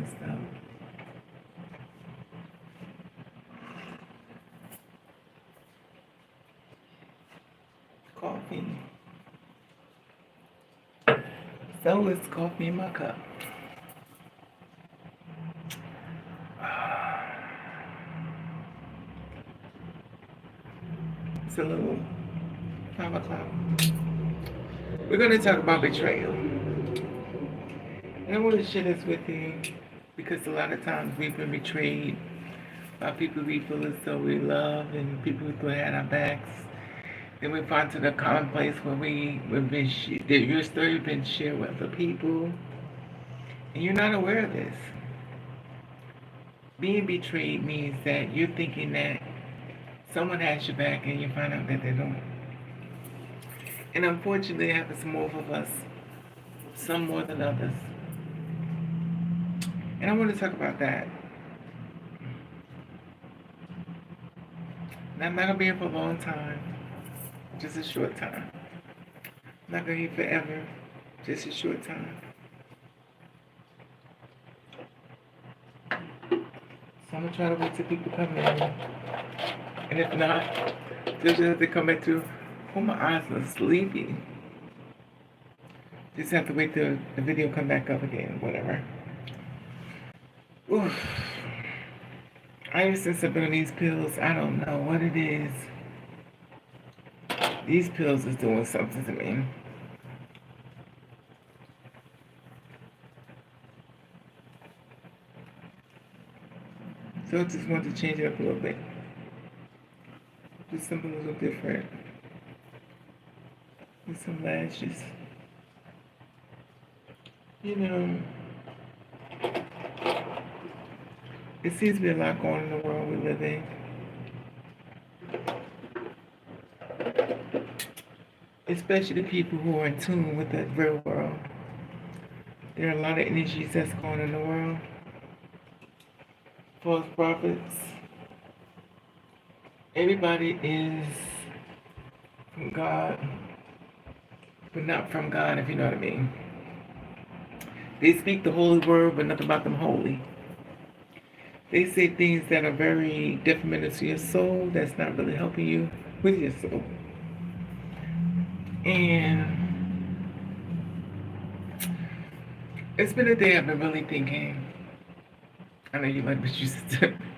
stuff. Coffee. So it's coffee in my cup. It's a little 5 o'clock. We're going to talk about betrayal. And I want to share this with you because a lot of times we've been betrayed by people we feel as though we love and people who had our backs. Then we find to the common place where we've been that your story has been shared with other people, and you're not aware of this. Being betrayed means that you're thinking that someone has your back and you find out that they don't. And unfortunately, it happens to more of us, some more than others. And I want to talk about that. And I'm not going to be here for a long time, just a short time. I'm not going to be here forever, just a short time. So I'm going to try to wait till people come in. And if not, they'll just have to come back to, oh, my eyes are sleepy. Just have to wait till the video come back up again, whatever. Oof. I used to sip on these pills. I don't know what it is. These pills is doing something to me. So I just want to change it up a little bit. Do something a little different. With some lashes. You know, it seems to be a lot going on in the world we live in. Especially the people who are in tune with the real world. There are a lot of energies that's going on in the world. False prophets. Everybody is from God, but not from God, if you know what I mean. They speak the holy word, but nothing about them holy. They say things that are very detrimental to your soul, that's not really helping you with your soul. And it's been a day I've been really thinking. I know you like, but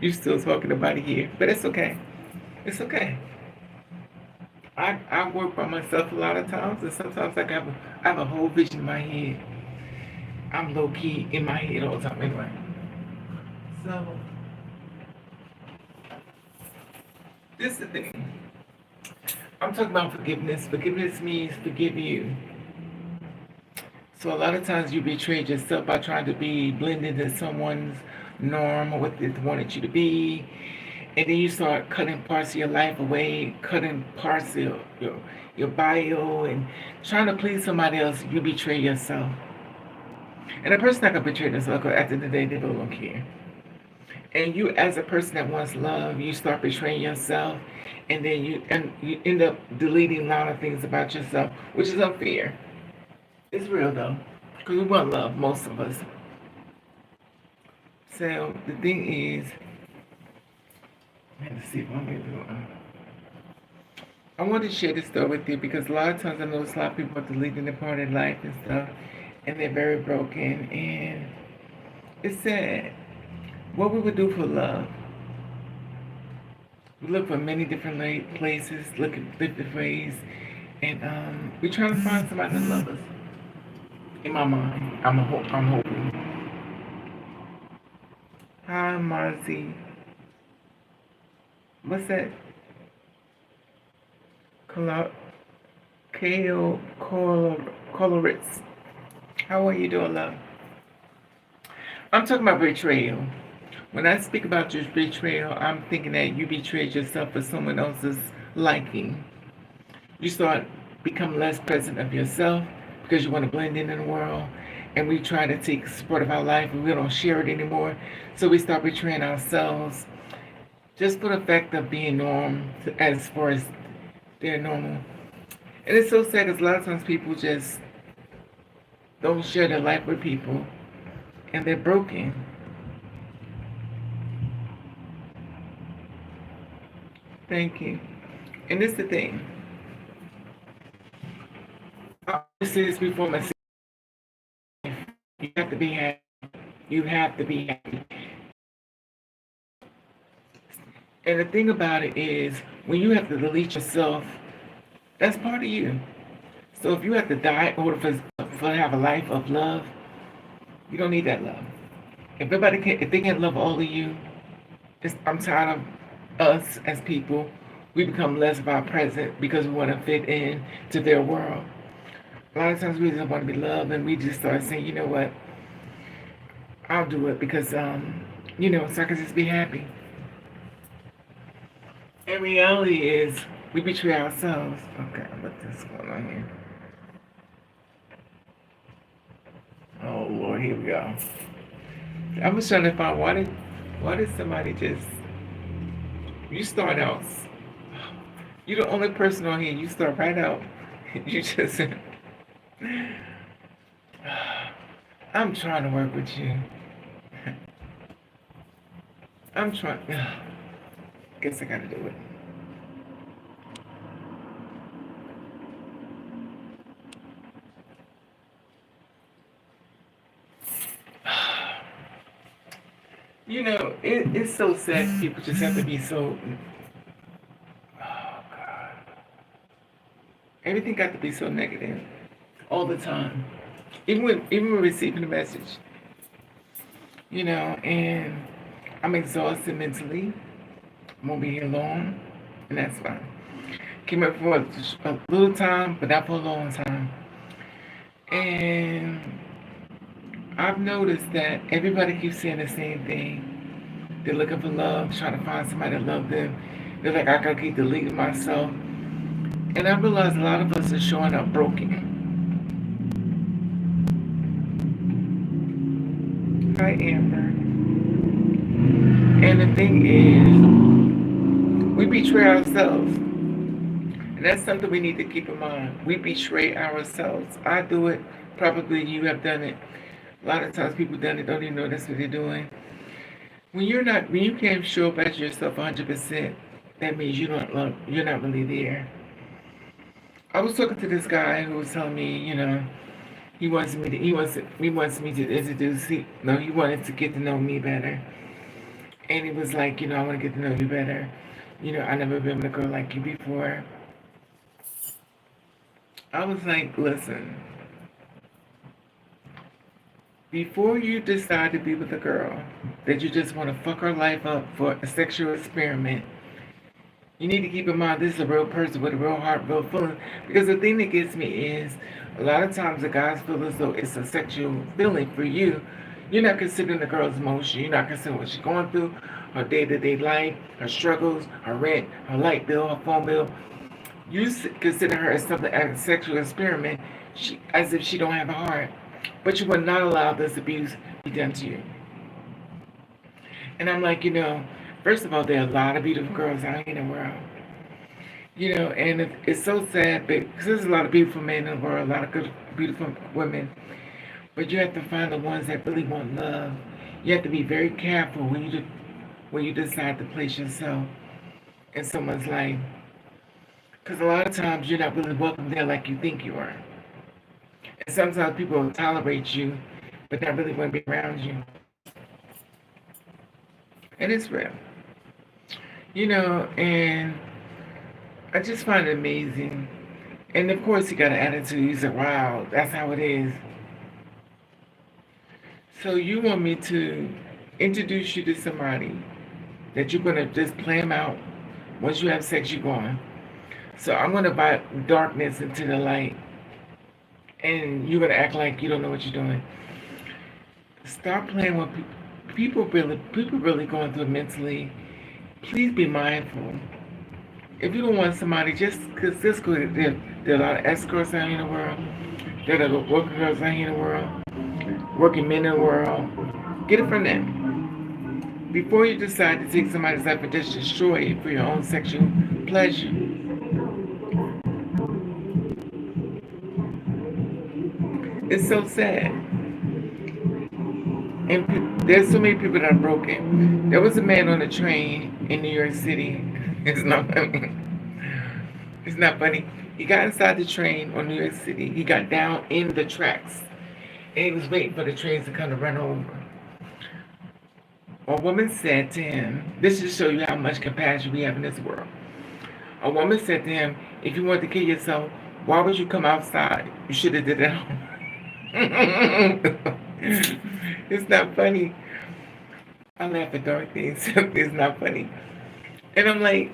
you're still talking about it here, but it's okay. It's okay. I work by myself a lot of times, and sometimes I have a whole vision in my head. I'm low key in my head all the time anyway. So this is the thing. I'm talking about forgiveness. Forgiveness means forgive you. So a lot of times you betrayed yourself by trying to blend into someone's norm or what they wanted you to be. And then you start cutting parts of your life away, cutting parts of your bio, and trying to please somebody else. You betray yourself. And a person that can betray themselves, at the end of the day, they don't care. And you, as a person that wants love, you start betraying yourself, and then you end up deleting a lot of things about yourself, which is unfair. It's real though, because we want love, most of us. So the thing is, let's see if I'm able to. I want to share this story with you because a lot of times I notice a lot of people are deleting their part of life and stuff, and they're very broken, and it's sad. What we would do for love. We look for many different places, look at different ways, and we're trying to find somebody that loves us. In my mind, I'm hoping. Hi, Marcy. What's that? Kale Coloritz. How are you doing, love? I'm talking about betrayal. When I speak about your betrayal, I'm thinking that you betrayed yourself for someone else's liking. You start become less present of yourself because you want to blend in the world, and we try to take support of our life and we don't share it anymore. So we start betraying ourselves just for the fact of being norm as far as they're normal. And it's so sad because a lot of times people just don't share their life with people, and they're broken. Thank you. And this is the thing. I always say this before myself. You have to be happy. You have to be happy. And the thing about it is, when you have to delete yourself, that's part of you. So if you have to die in order for to have a life of love, you don't need that love. If they can't love all of you, I'm tired of us as people. We become less of our present because we want to fit in to their world. A lot of times we just want to be loved, and we just start saying, you know what, I'll do it because, so I can just be happy. And reality is, we betray ourselves. Okay, what's going on here? Oh Lord, here we go. I was trying to find why did somebody just, you start out, you're the only person on here, you start right out, you just, I'm trying to work with you. I'm trying, guess I gotta do it. It's so sad people just have to be so, oh God. Everything got to be so negative all the time. Even when receiving a message. And I'm exhausted mentally. I won't be here long, and that's fine. Came up for a little time, but not for a long time. And I've noticed that everybody keeps saying the same thing. They're looking for love, trying to find somebody to love them. They're like, I gotta keep deleting myself. And I realize a lot of us are showing up broken. Hi, Amber. And the thing is, we betray ourselves. And that's something we need to keep in mind. We betray ourselves. I do it. Probably you have done it. A lot of times people done it, don't even know that's what they're doing. When you can't show up as yourself 100%, that means you're not really there. I was talking to this guy who was telling me, he wants me to introduce, he wanted to get to know me better. And he was like, I want to get to know you better. I never been with a girl like you before. I was like, listen, before you decide to be with a girl that you just want to fuck her life up for a sexual experiment, you need to keep in mind this is a real person with a real heart, real feeling. Because the thing that gets me is, a lot of times the guys feel as though it's a sexual feeling for you. You're not considering the girl's emotion. You're not considering what she's going through, her day-to-day life, her struggles, her rent, her light bill, her phone bill. You consider her as something, as a sexual experiment, as if she don't have a heart. But you would not allow this abuse be done to you. And I'm like, first of all, there are a lot of beautiful girls out here in the world. And it's so sad because there's a lot of beautiful men in the world, a lot of good, beautiful women. But you have to find the ones that really want love. You have to be very careful when you decide to place yourself in someone's life. Because a lot of times you're not really welcome there like you think you are. And sometimes people will tolerate you, but not really want to be around you. And it's real. And I just find it amazing. And of course he got an attitude. He's like, wow, that's how it is. So you want me to introduce you to somebody that you're going to just play them out. Once you have sex, you're gone. So I'm going to bring darkness into the light. And you're going to act like you don't know what you're doing. Stop playing with people. People really going through it mentally. Please be mindful. If you don't want somebody, because there are a lot of escorts out here in the world. There are working girls out here in the world. Working men in the world. Get it from them. Before you decide to take somebody's life and just destroy it for your own sexual pleasure. It's so sad. And there's so many people that are broken. There was a man on a train in New York City. It's not funny. It's not funny. He got inside the train on New York City. He got down in the tracks. And he was waiting for the trains to kind of run over. A woman said to him, this just shows you how much compassion we have in this world. A woman said to him, if you want to kill yourself, why would you come outside? You should have did it at home. It's not funny. I laugh at dark things. It's not funny. And I'm like,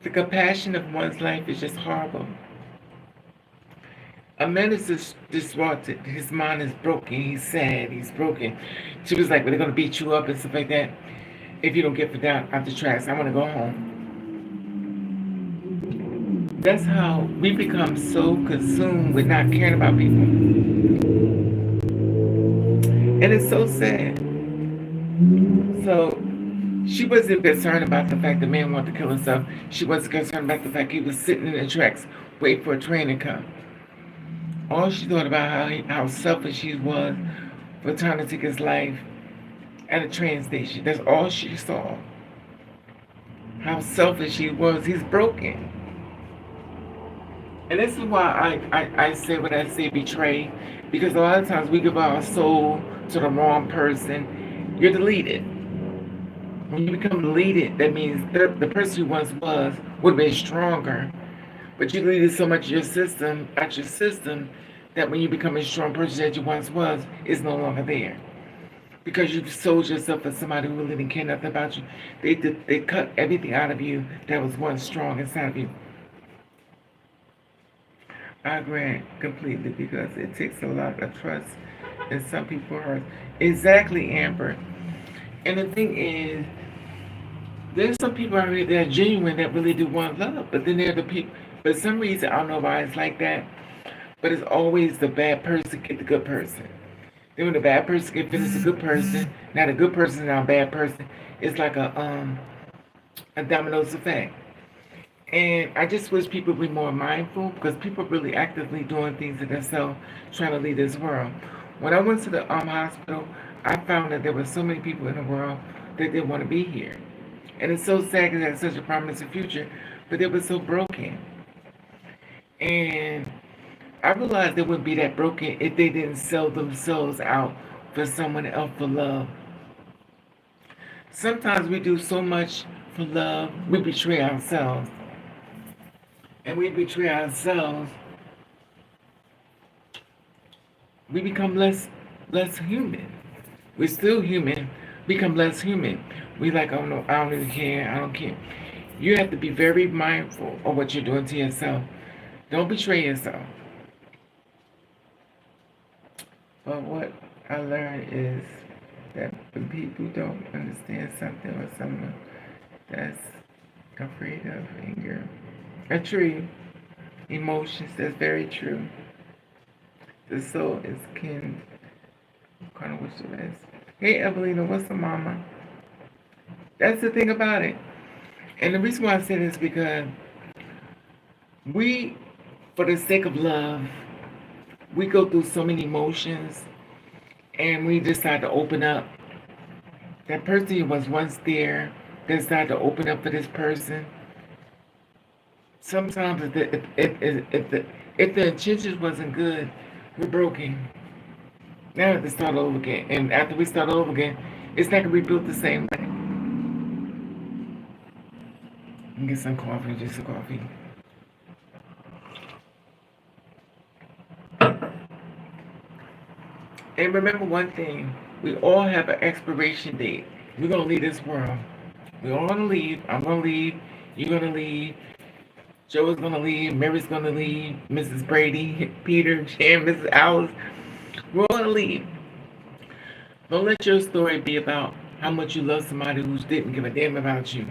the compassion of one's life is just horrible. A man is just disrupted. His mind is broken. He's sad. He's broken. She was like, well, they're going to beat you up and stuff like that if you don't get down off the tracks. I want to go home. That's how we become so consumed with not caring about people. And it's so sad. So she wasn't concerned about the fact the man wanted to kill himself. She wasn't concerned about the fact he was sitting in the tracks waiting for a train to come. All she thought about how selfish he was for trying to take his life at a train station. That's all she saw. How selfish he was. He's broken. And this is why I say what I say, betray. Because a lot of times we give our soul to the wrong person. You're deleted. When you become deleted, that means the person you once was would have been stronger. But you deleted so much of your system, that when you become a strong person that you once was, is no longer there. Because you've sold yourself for somebody who really didn't care nothing about you. They cut everything out of you that was once strong inside of you. I agree completely, because it takes a lot of trust and some people hurt. Exactly, Amber. And the thing is, there's some people out here that are genuine, that really do want love, but then there are the people, for some reason, I don't know why it's like that, but it's always the bad person get the good person. Then when the bad person get finished the good person, now the good person is now a bad person. It's like a dominoes effect. And I just wish people would be more mindful, because people are really actively doing things to themselves, trying to lead this world. When I went to the hospital, I found that there were so many people in the world that didn't want to be here. And it's so sad because it had such a promising future, but they were so broken. And I realized they wouldn't be that broken if they didn't sell themselves out for someone else for love. Sometimes we do so much for love, we betray ourselves. And we betray ourselves, we become less human. We're still human, become less human. We like, oh no, I don't even care, I don't care. You have to be very mindful of what you're doing to yourself. Don't betray yourself. But what I learned is that when people don't understand something or someone that's afraid of anger, true emotions, that's very true. The soul is kin. Kind of wish it was. Hey Evelina, what's the mama? That's the thing about it. And the reason why I say this is because we, for the sake of love, we go through so many emotions and we decide to open up. That person who was once there, they decide to open up for this person. Sometimes if the intentions wasn't good, we're broken. Now we have to start over again. And after we start over again, it's not going to be built the same way. Get some coffee, just some coffee. And remember one thing, we all have an expiration date. We're going to leave this world. We're all going to leave. I'm going to leave. You're going to leave. Joe is going to leave. Mary's going to leave. Mrs. Brady, Peter, Jan, Mrs. Alice. We're all going to leave. Don't let your story be about how much you love somebody who didn't give a damn about you.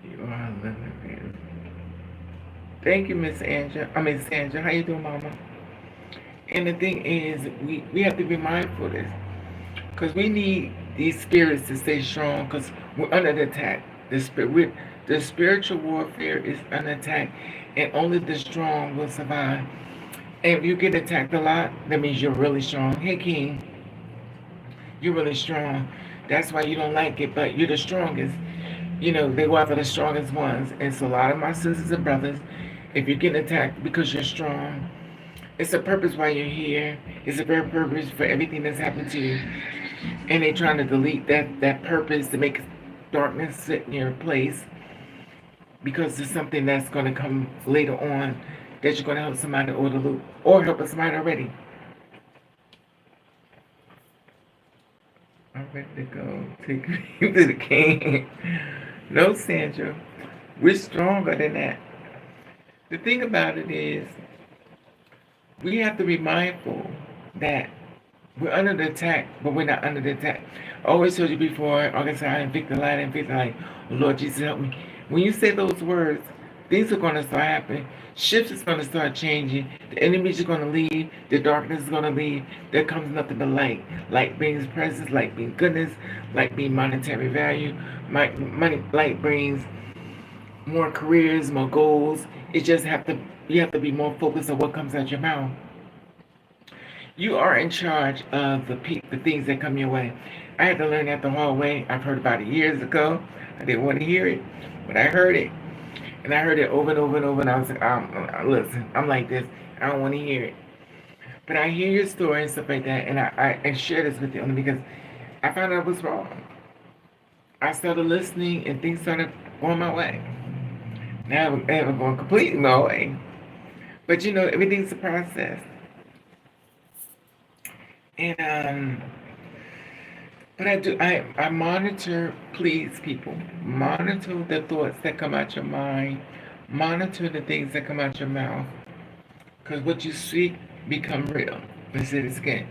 You are living. Thank you, Miss Sandra. How you doing, Mama? And the thing is, we have to be mindful of this, because we need these spirits to stay strong, because we're under attack. The spiritual warfare is under attack, and only the strong will survive. And if you get attacked a lot, that means you're really strong. Hey, King, you're really strong. That's why you don't like it, but you're the strongest. You know, they go after the strongest ones. And so a lot of my sisters and brothers, if you're getting attacked because you're strong, it's a purpose why you're here. It's a very purpose for everything that's happened to you. And they're trying to delete that purpose to make darkness sit in your place because there's something that's going to come later on that you're going to help somebody or the loop or help somebody already. I'm ready to go. Take me to the king. No, Sandra. We're stronger than that. The thing about it is, we have to be mindful that we're under the attack, but we're not under the attack. I always told you before, August, I invicta the light, invicta the light. Oh, Lord Jesus, help me. When you say those words, things are going to start happening. Shifts is going to start changing. The enemies are going to leave. The darkness is going to leave. There comes nothing but light. Light brings presence. Light brings goodness. Light brings monetary value. Money, light brings more careers, more goals. It just you have to be more focused on what comes out your mouth. You are in charge of the things that come your way. I had to learn that the hard way. I've heard about it years ago. I didn't want to hear it, but I heard it. And I heard it over and over and over, and I was like, listen, I'm like this. I don't want to hear it. But I hear your story and stuff like that, and I share this with you only because I found out I was wrong. I started listening, and things started going my way. Now I haven't gone completely my way. But you know, everything's a process. And but I monitor, please people, monitor the thoughts that come out your mind, monitor the things that come out your mouth, because what you speak become real. Let's say this again.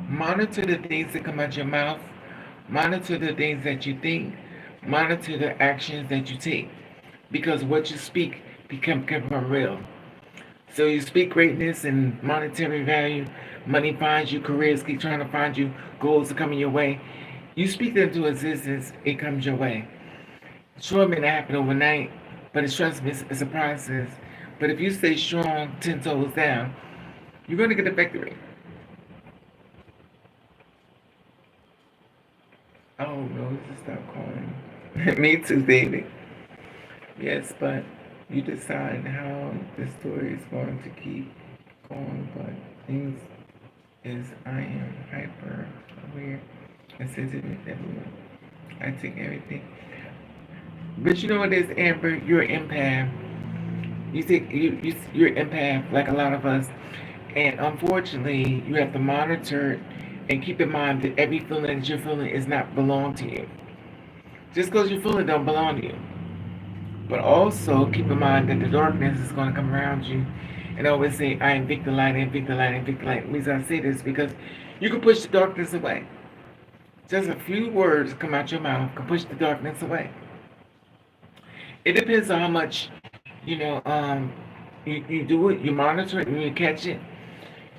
Monitor the things that come out your mouth, monitor the things that you think, monitor the actions that you take, because what you speak become real. So you speak greatness and monetary value, money finds you, careers keep trying to find you, goals are coming your way. You speak them into existence, it comes your way. Sure, it may not happen overnight, but trust me, it's a process. But if you stay strong, 10 toes down, you're going to get the victory. Oh no, this is stop calling. Me too, David. Yes, but you decide how the story is going to keep going, but things is I am hyper aware and sensitive everywhere. I take everything. But you know what it is, Amber? You're an empath. You're an empath like a lot of us. And unfortunately you have to monitor and keep in mind that every feeling that you're feeling is not belong to you. Just because you feel it don't belong to you. But also keep in mind that the darkness is going to come around you. And I always say, I invict the light, invict the light, invict the light. The reason I say this because you can push the darkness away. Just a few words come out your mouth can push the darkness away. It depends on how much, you know, you do it, you monitor it, and you catch it.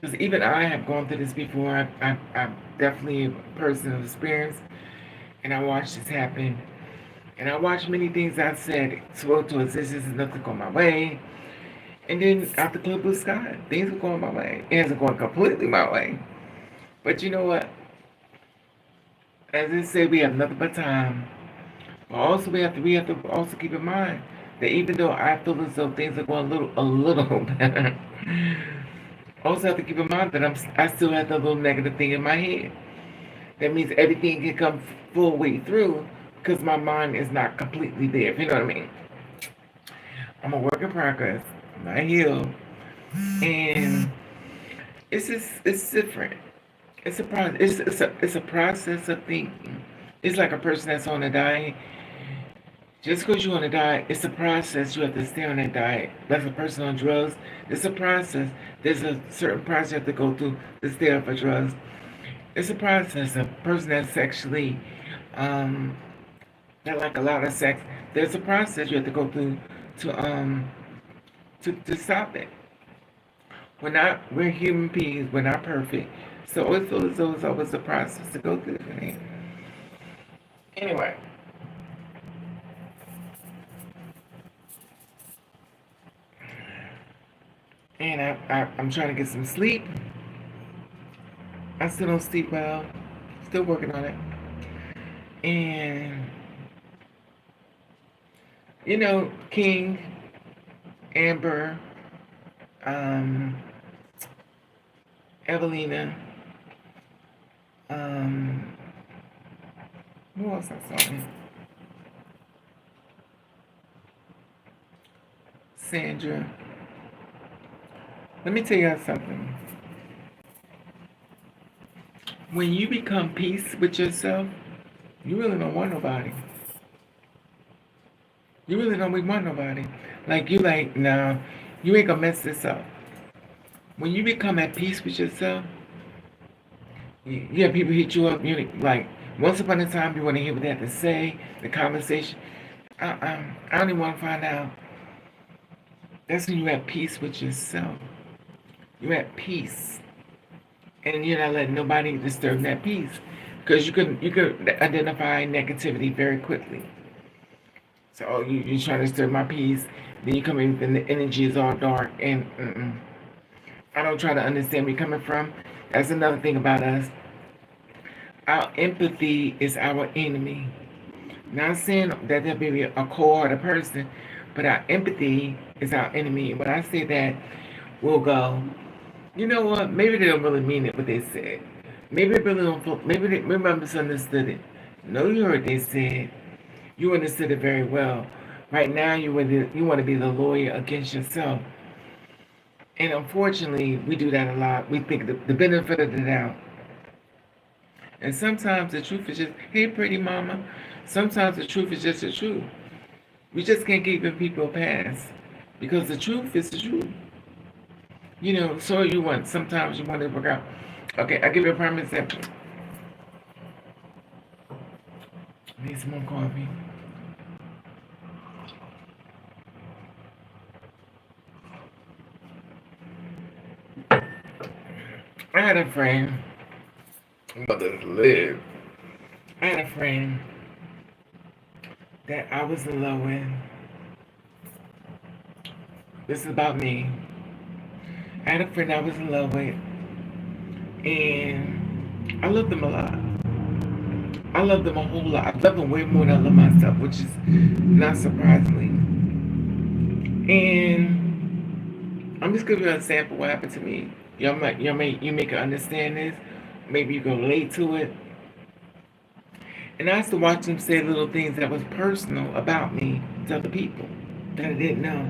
Because even I have gone through this before. I'm definitely a person of experience. And I watched this happen. And I watched many things I said spoke to existence and nothing going my way. And then after clear blue sky, things were going my way. It hasn't gone completely my way. But you know what? As I say, we have nothing but time. But also we have to also keep in mind that even though I feel as though things are going a little better, also have to keep in mind that I still have that little negative thing in my head. That means everything can come full way through because my mind is not completely there. If you know what I mean? I'm a work in progress. I'm not healed, and it's different. It's a process. It's a process of thinking. It's like a person that's on a diet. Just because you're on a diet, it's a process. You have to stay on that diet. Like a person on drugs, it's a process. There's a certain process you have to go through to stay off of drugs. It's a process. A person that's sexually, that like a lot of sex, there's a process you have to go through to stop it. We're human beings. We're not perfect. So it feels as though it's always a process to go through. Anyway. And I'm trying to get some sleep. I still don't sleep well. Still working on it. And King, Amber, um, Evelina, um, who else I saw? Sandra. Let me tell you something. When you become peace with yourself, you really don't want nobody. You really don't want nobody. Like you like, no, you ain't gonna mess this up. When you become at peace with yourself, you have people hit you up, like once upon a time you want to hear what they have to say, the conversation. I don't even want to find out. That's when you have peace with yourself. You have peace, and you're not letting nobody disturb that peace, because you could identify negativity very quickly. So you're trying to disturb my peace, then you come in and the energy is all dark, and I don't try to understand where you're coming from. That's another thing about us. Our empathy is our enemy. Not saying that they'll be a cold-hearted person, but our empathy is our enemy. When I say that, we'll go, you know what? Maybe they don't really mean it what they said. Maybe they really don't. Maybe they misunderstood it. No, you heard they said. You understood it very well. Right now, you want to be the lawyer against yourself. And unfortunately, we do that a lot. We think the benefit of the doubt. And sometimes the truth is just, hey, pretty mama. Sometimes the truth is just the truth. We just can't give people a pass because the truth is the truth. So sometimes you want to work out. Okay, I'll give you a prime example. I need some more coffee. I had a friend, mother live. I had a friend that I was in love with. This is about me. I had a friend I was in love with, and I loved them a lot. I loved them a whole lot. I loved them way more than I love myself, which is not surprisingly. And I'm just giving you an example of what happened to me. You make her understand this. Maybe you can relate to it. And I used to watch them say little things that was personal about me to other people that I didn't know.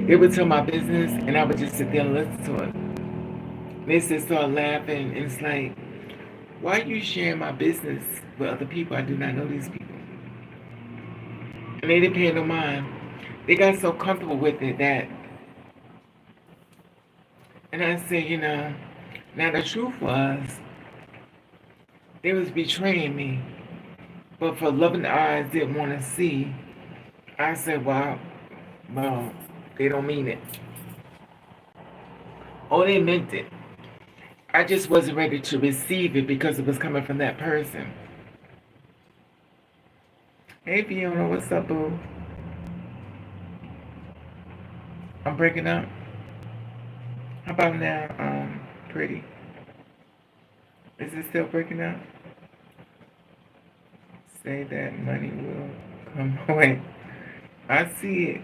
They would tell my business, and I would just sit there and listen to it. They just start laughing, and it's like, why are you sharing my business with other people? I do not know these people. And they didn't pay no mind. They got so comfortable with it that, and I said, now the truth was, they was betraying me. But for loving eyes didn't want to see, I said, well, they don't mean it. Oh, they meant it. I just wasn't ready to receive it because it was coming from that person. Hey, Fiona, what's up, boo? I'm breaking up. How about now, pretty? Is it still breaking up? Say that money will come away. I see it.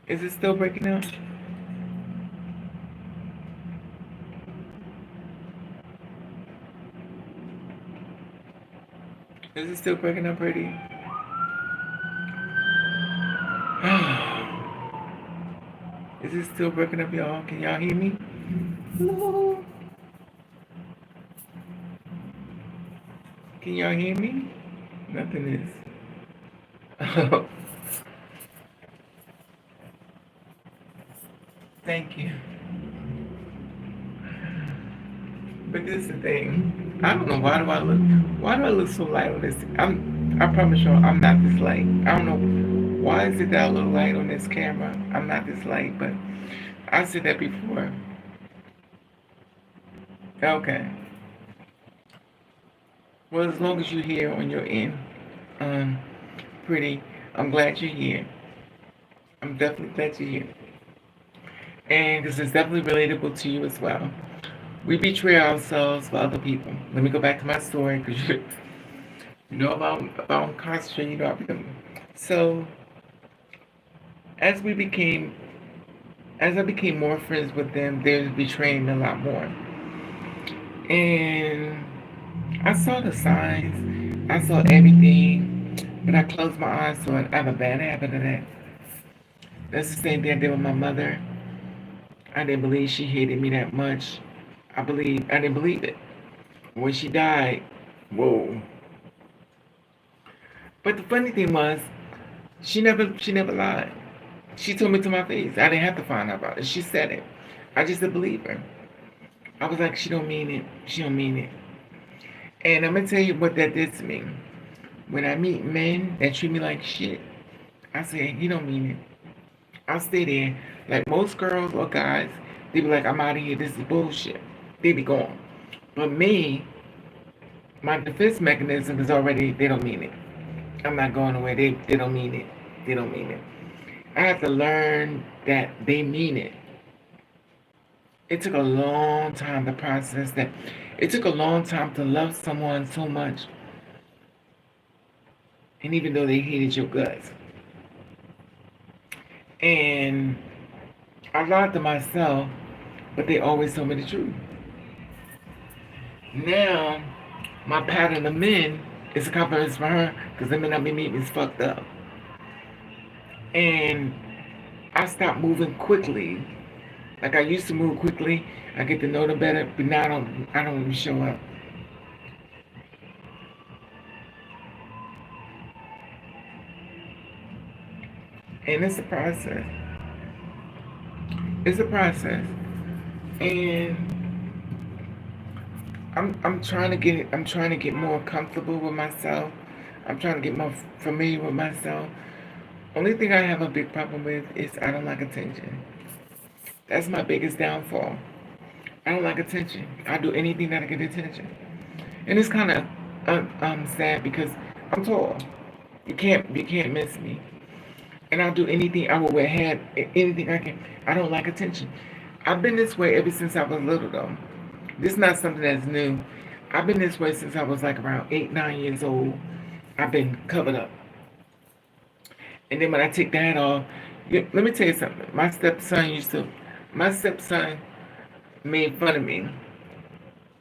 Is it still breaking up? Is it still breaking up, pretty? Is it still breaking up, y'all? Can y'all hear me? Hello? Can y'all hear me? Nothing is. Thank you. But this is the thing. I don't know, why do I look so light on this? I promise you I'm not this light. I don't know why is it that I look light on this camera. I'm not this light, but I said that before. Okay. Well, as long as you're here when you're in, pretty, I'm glad you're here. I'm definitely glad you're here. And this is definitely relatable to you as well. We betray ourselves for other people. Let me go back to my story because you know about concentrating. You know, so as we became, as I became more friends with them, they was betraying me a lot more. And I saw the signs, I saw everything, but I closed my eyes to it. I have a bad habit of that. That's the same thing I did with my mother. I didn't believe she hated me that much. I didn't believe it. When she died, whoa. But the funny thing was, she never lied. She told me to my face. I didn't have to find out about it. She said it. I just didn't believe her. I was like, she don't mean it. She don't mean it. And I'm gonna tell you what that did to me. When I meet men that treat me like shit, I say, you don't mean it. I'll stay there. Like most girls or guys, they be like, I'm out of here. This is bullshit. They be gone. But me, my defense mechanism is already, they don't mean it. I'm not going away. They don't mean it. They don't mean it. I have to learn that they mean it. It took a long time to process that. It took a long time to love someone so much. And even though they hated your guts. And I lied to myself, but they always told me the truth. Now, my pattern of men is a confidence for her because the men that be meeting is fucked up. And I stopped moving quickly. Like I used to move quickly. I get to know them better, but now I don't even show up. And it's a process. It's a process. And I'm trying to get more comfortable with myself. I'm trying to get more familiar with myself. Only thing I have a big problem with is I don't like attention. That's my biggest downfall. I don't like attention. I do anything that'll get attention. And it's kind of sad because I'm tall. You can't miss me. And I'll do anything. I will wear hat, anything I can. I don't like attention. I've been this way ever since I was little, though. This is not something that's new. I've been this way since I was like around 8, 9 years old. I've been covered up. And then when I take the hat off, let me tell you something. My stepson made fun of me.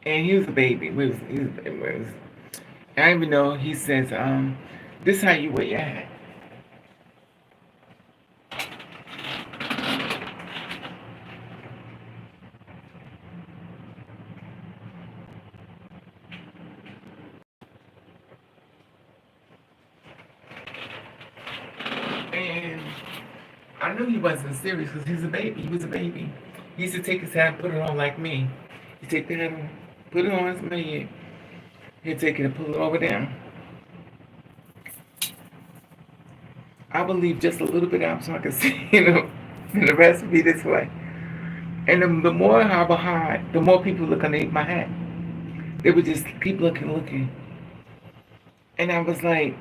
And he was a baby. I even know he says, this is how you wear your hat. And I knew he wasn't serious because he's a baby. He was a baby. He used to take his hat and put it on like me. He'd take the hat on, put it on his head. He'd take it and pull it over down. I would leave just a little bit out so I could see, and the rest would be this way. And the more I would hide, the more people look underneath my hat. They would just keep looking, looking. And I was like,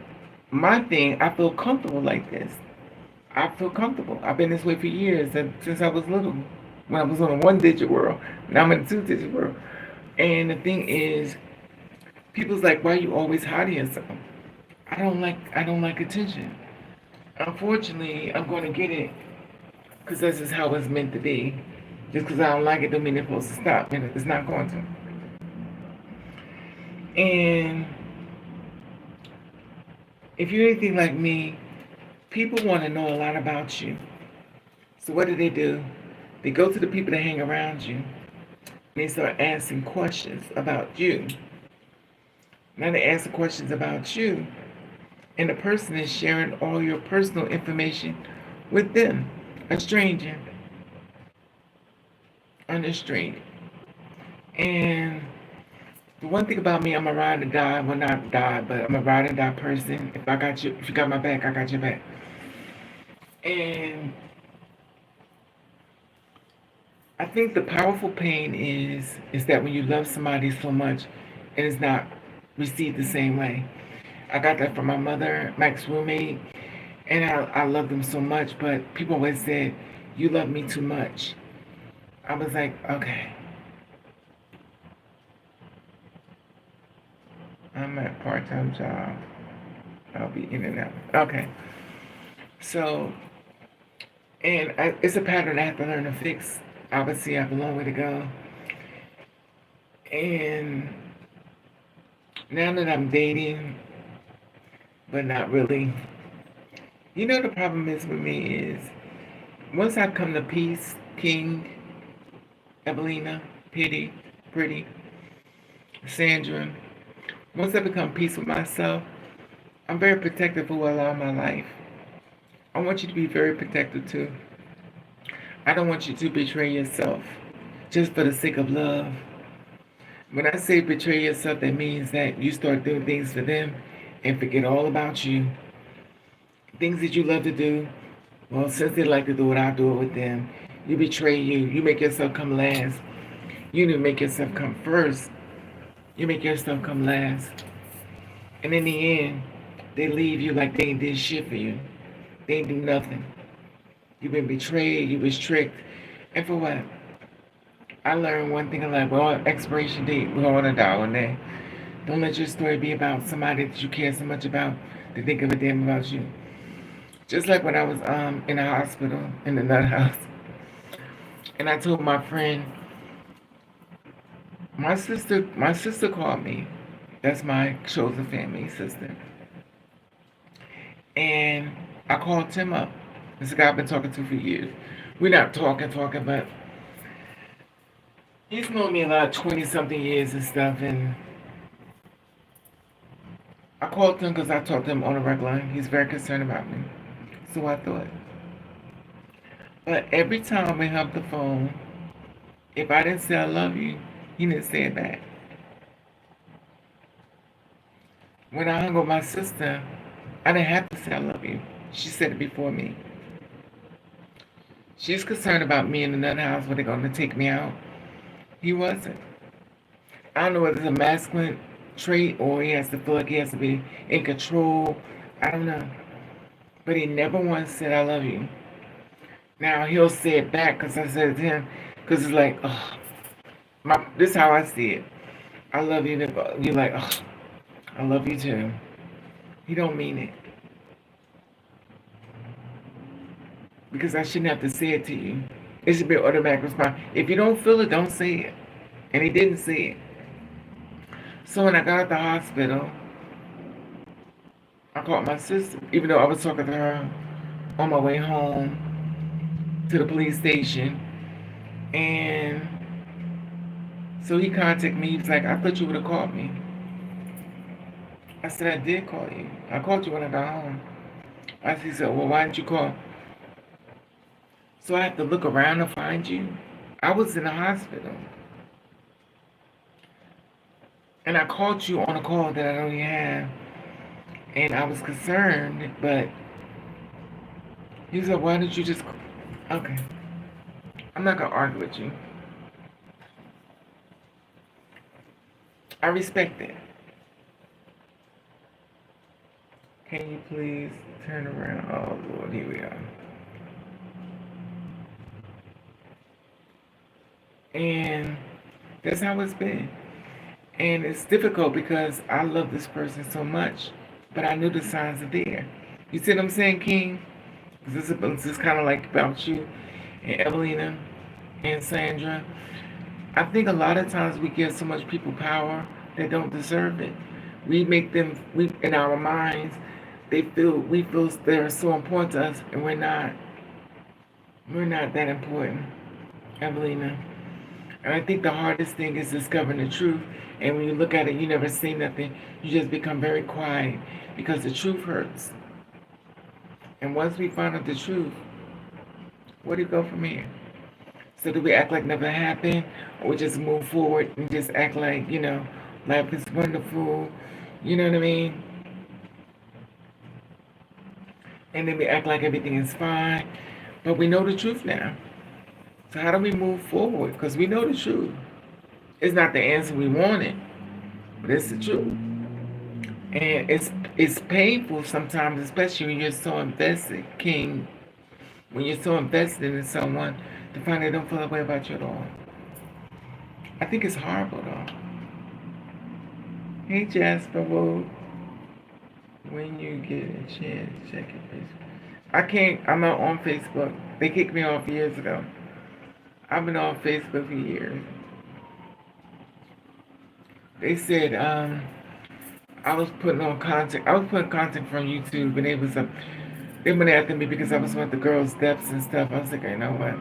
my thing, I feel comfortable like this. I feel comfortable. I've been this way for years, and since I was little. When I was on a one-digit world, now I'm in a two-digit world. And the thing is, people's like, why are you always hiding yourself? I don't like attention. Unfortunately, I'm going to get it because this is how it's meant to be. Just because I don't like it, don't mean it's supposed to stop. It's not going to. And if you're anything like me, people want to know a lot about you. So what do? They go to the people that hang around you, and they start asking questions about you. Now they ask questions about you, and the person is sharing all your personal information with them, a stranger, unrestrained. And the one thing about me, I'm a ride or die. Well, not die, but I'm a ride or die person. If you got my back, I got your back. And I think the powerful pain is that when you love somebody so much and it's not received the same way. I got that from my mother, my ex-roommate, and I love them so much, but people always said, you love me too much. I was like, okay. I'm at part-time job. I'll be in and out. Okay. So, it's a pattern I have to learn to fix. Obviously, I have a long way to go. And now that I'm dating, but not really, the problem is with me is once I come to peace, King, Evelina, Pretty, Sandra, once I become peace with myself, I'm very protective of who I allow in my life. I want you to be very protective too. I don't want you to betray yourself just for the sake of love. When I say betray yourself, that means that you start doing things for them and forget all about you. Things that you love to do, well, since they like to do it, I'll do it with them. You betray you. You make yourself come last. You need to make yourself come first. You make yourself come last. And in the end, they leave you like they ain't did shit for you. They ain't do nothing. You've been betrayed. You was tricked. And for what? I learned one thing in life. Well, expiration date, we're all gonna die one day. Don't let your story be about somebody that you care so much about to think of a damn about you. Just like when I was in the hospital, in the nut house, and I told my friend, my sister called me. That's my chosen family sister. And I called Tim up. This is a guy I've been talking to for years. We're not talking, but he's known me about 20 something years and stuff. And I called him because I talked to him on a regular. He's very concerned about me. So I thought. But every time we hung up the phone, if I didn't say I love you, he didn't say it back. When I hung up with my sister, I didn't have to say I love you. She said it before me. She's concerned about me in the nut house when they're going to take me out. He wasn't. I don't know whether it's a masculine trait or he has to feel like he has to be in control. I don't know. But he never once said I love you. Now he'll say it back because I said it to him. Because it's like, oh, this is how I see it. I love you. You're like, oh, I love you too. He don't mean it. Because I shouldn't have to say it to you. It should be an automatic response. If you don't feel it, don't say it. And he didn't say it. So when I got out the hospital, I called my sister, even though I was talking to her on my way home to the police station. And so he contacted me. He was like, I thought you would have called me. I said, I did call you. I called you when I got home. He said, well, why didn't you call? So I have to look around to find you. I was in the hospital. And I called you on a call that I don't even have. And I was concerned, but he said, why didn't you just... Okay. I'm not going to argue with you. I respect it. Can you please turn around? Oh, Lord, here we are. And that's how it's been. And it's difficult because I love this person so much, but I knew the signs are there. You see what I'm saying, King? This is kind of like about you and Evelina and Sandra. I think a lot of times we give so much people power that don't deserve it. We make them, in our minds, we feel they're so important to us, and we're not. We're not that important, Evelina. And I think the hardest thing is discovering the truth. And when you look at it, you never say nothing. You just become very quiet because the truth hurts. And once we find out the truth, where do we go from here? So do we act like nothing happened? Or we just move forward and just act like, life is wonderful. You know what I mean? And then we act like everything is fine. But we know the truth now. So how do we move forward? Because we know the truth. It's not the answer we wanted, but it's the truth. And it's painful sometimes, especially when you're so invested, King, when you're so invested in someone, to find they don't feel that way about you at all. I think it's horrible, though. Hey Jasper, well, when you get a chance, check your Facebook. I can't. I'm not on Facebook. They kicked me off years ago. I've been on Facebook for years. They said I was putting on content. I was putting content from YouTube, and they went after me because I was with the girls' steps and stuff. I was like, you know what?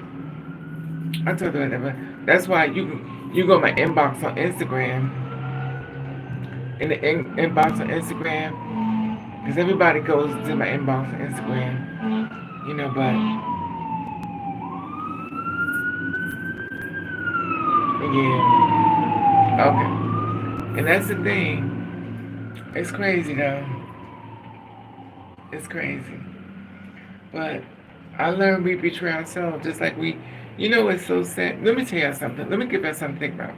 I told them whatever. That's why you go to my inbox on Instagram, in the inbox on Instagram, because everybody goes to my inbox on Instagram, But yeah, okay. And that's the thing. It's crazy though. It's crazy. But I learned we betray ourselves just like it's so sad. Let me tell you something. Let me give you something to think about.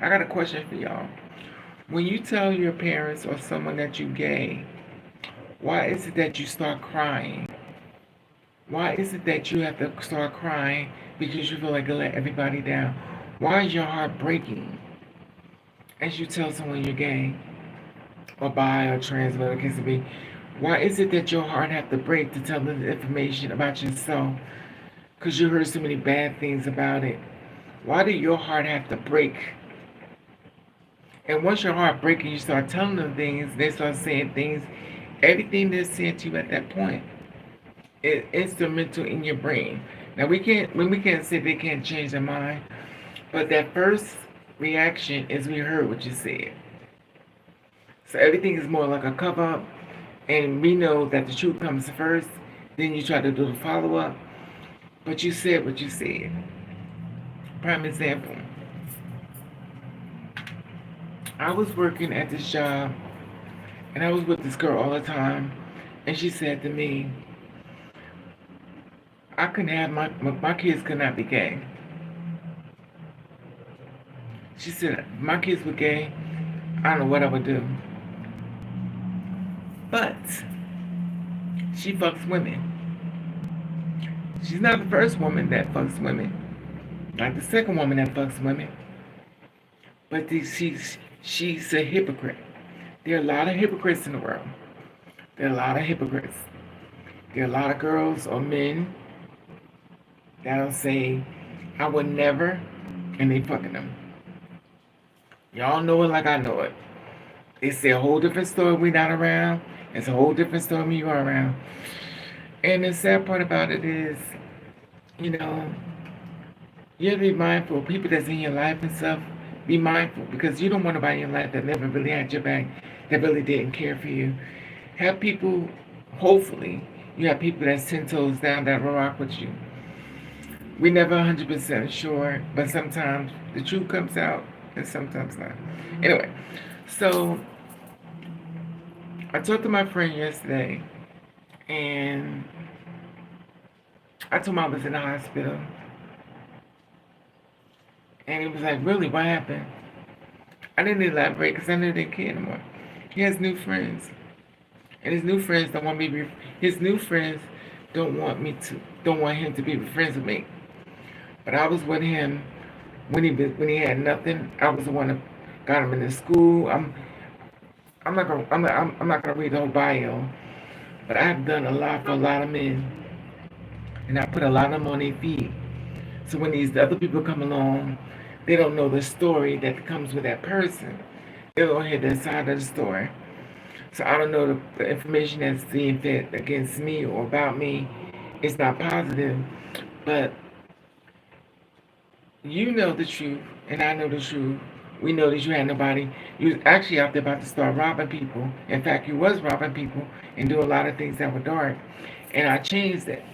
I got a question for y'all. When you tell your parents or someone that you're gay, why is it that you start crying? Why is it that you have to start crying because you feel like you let everybody down? Why is your heart breaking as you tell someone you're gay or bi or trans, whatever the case may be? Why is it that your heart have to break to tell them the information about yourself? Because you heard so many bad things about it. Why did your heart have to break? And once your heart breaks and you start telling them things, they start saying things. Everything they're saying to you at that point is instrumental in your brain. Now we can't say they can't change their mind, but that first reaction is we heard what you said. So everything is more like a cover up, and we know that the truth comes first. Then you try to do the follow up, but you said what you said. Prime example. I was working at this job, and I was with this girl all the time, and she said to me, I couldn't have my kids could not be gay. She said, if my kids were gay, I don't know what I would do. But she fucks women. She's not the first woman that fucks women, like the second woman that fucks women. But she's a hypocrite. There are a lot of hypocrites in the world. There are a lot of hypocrites. There are a lot of girls or men that'll say, I would never, and they fucking them. Y'all know it like I know it. It's a whole different story when we're not around. It's a whole different story when you are around. And the sad part about it is, you have to be mindful of people that's in your life and stuff. Be mindful because you don't want nobody in your life that never really had your back, that really didn't care for you. Have people, hopefully, you have people that's 10 toes down that will rock with you. We're never 100% sure, but sometimes the truth comes out and sometimes not. Anyway, so I talked to my friend yesterday, and I told him I was in the hospital. And he was like, really, what happened? I didn't elaborate because I knew they didn't care anymore. He has new friends. And his new friends don't want him to be friends with me. But I was with him when he had nothing. I was the one that got him into school. I'm not gonna read the whole bio, but I've done a lot for a lot of men, and I put a lot of them on their feet. So when these other people come along, they don't know the story that comes with that person. They don't hear the side of the story. So I don't know the information that's being fed against me or about me. It's not positive, but you know the truth, and I know the truth. We know that you had nobody. You was actually out there about to start robbing people. In fact, you was robbing people and doing a lot of things that were dark. And I changed it.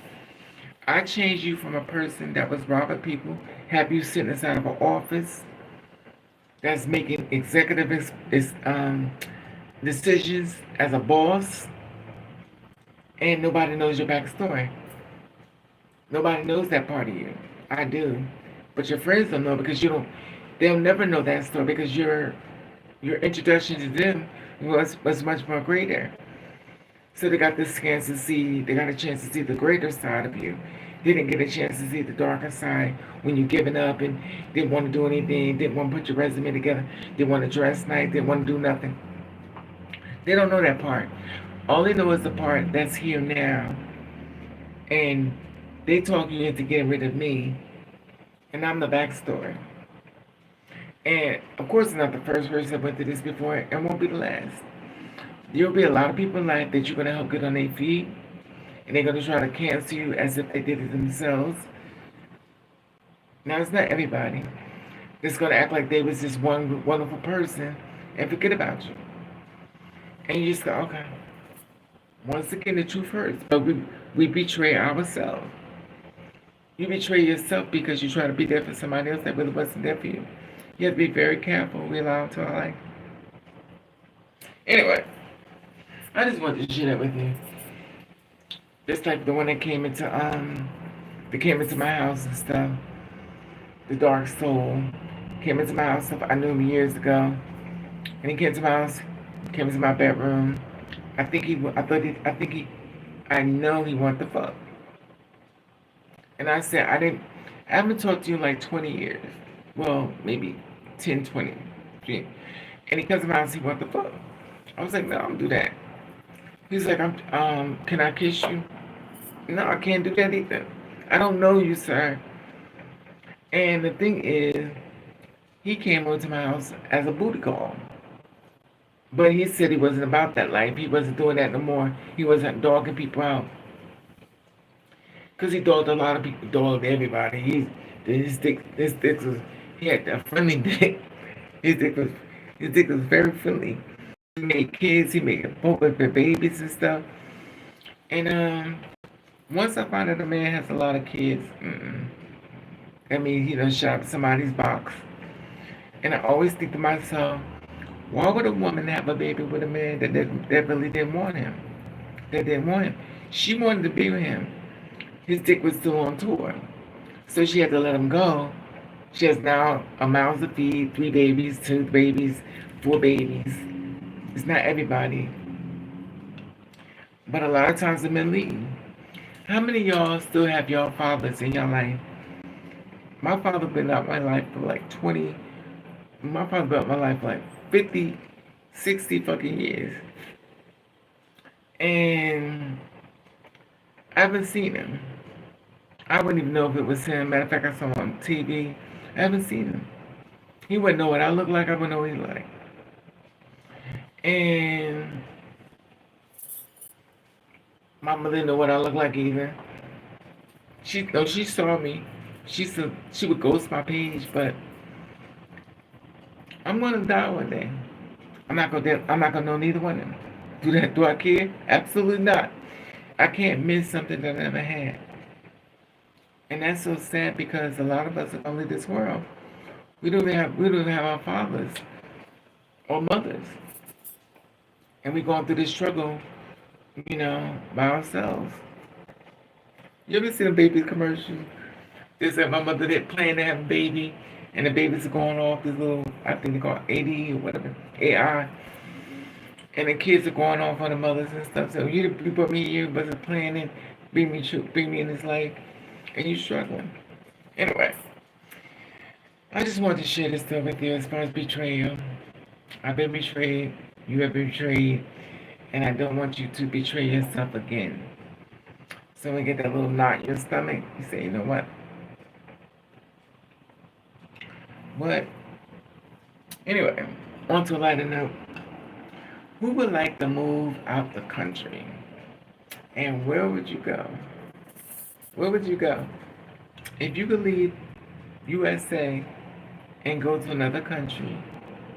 I changed you from a person that was robbing people, have you sitting inside of an office that's making executive decisions as a boss, and nobody knows your backstory. Nobody knows that part of you. I do. But your friends don't know because they'll never know that story because your introduction to them was much more greater. So they got a chance to see the greater side of you. didn't get a chance to see the darker side when you're giving up and didn't want to do anything, didn't want to put your resume together, didn't want to dress nice, didn't want to do nothing. They don't know that part. All they know is the part that's here now. And they talk you into getting rid of me, and I'm the backstory. And of course, it's not the first person that went through this before, and won't be the last. There'll be a lot of people in life that you're going to help get on their feet, and they're going to try to cancel you as if they did it themselves. Now, it's not everybody that's going to act like they was this one wonderful person and forget about you. And you just go, okay. Once again, the truth hurts, but we betray ourselves. You betray yourself because you try to be there for somebody else that really wasn't there for you. You have to be very careful we allow into our life. Anyway, I just wanted to share that with you. Just like the one that came into my house and stuff. The dark soul came into my house. I knew him years ago, and he came to my house, came into my bedroom. I know he wanted to fuck. And I said, I haven't talked to you in like 20 years. Well, maybe 10, 20. And he comes to my house, he wanted to fuck. I was like, no, I don't do that. He's like, can I kiss you? No, I can't do that either. I don't know you, sir. And the thing is, he came over to my house as a booty call. But he said he wasn't about that life. He wasn't doing that no more. He wasn't dogging people out. Because he dogged a lot of people, dogged everybody. His dick was, he had a friendly dick. His dick was very friendly. He made kids, he made both of their babies and stuff. And once I find out a man has a lot of kids, that means he done shot somebody's box. And I always think to myself, why would a woman have a baby with a man that really didn't want him? That didn't want him. She wanted to be with him. His dick was still on tour. So she had to let him go. She has now a mouth to feed, 3 babies, 2 babies, 4 babies. It's not everybody. But a lot of times the men leave. How many of y'all still have your fathers in your life? My father been out my life for like 20. My father been out my life for like 50, 60 fucking years. And I haven't seen him. I wouldn't even know if it was him. Matter of fact, I saw him on TV. I haven't seen him. He wouldn't know what I look like. I wouldn't know what he looked like. And my mother didn't know what I looked like either. She saw me. She would ghost my page, but I'm gonna die one day. I'm not gonna know neither one of them. Do I care? Absolutely not. I can't miss something that I never had. And that's so sad because a lot of us are only this world. We don't even have our fathers or mothers. And we're going through this struggle, by ourselves. You ever seen a baby commercial? They said my mother didn't plan to have a baby, and the babies are going off this little, I think they call it AD or whatever, AI. And the kids are going off on the mothers and stuff. So you put me here, wasn't planning, bring me in this life, and you're struggling. Anyway, I just wanted to share this stuff with you as far as betrayal. I've been betrayed, you have been betrayed, and I don't want you to betray yourself again. So when you get that little knot in your stomach, you say, you know what? What? Anyway, on to a lighter note. Who would like to move out the country? And where would you go? Where would you go? If you could leave USA and go to another country,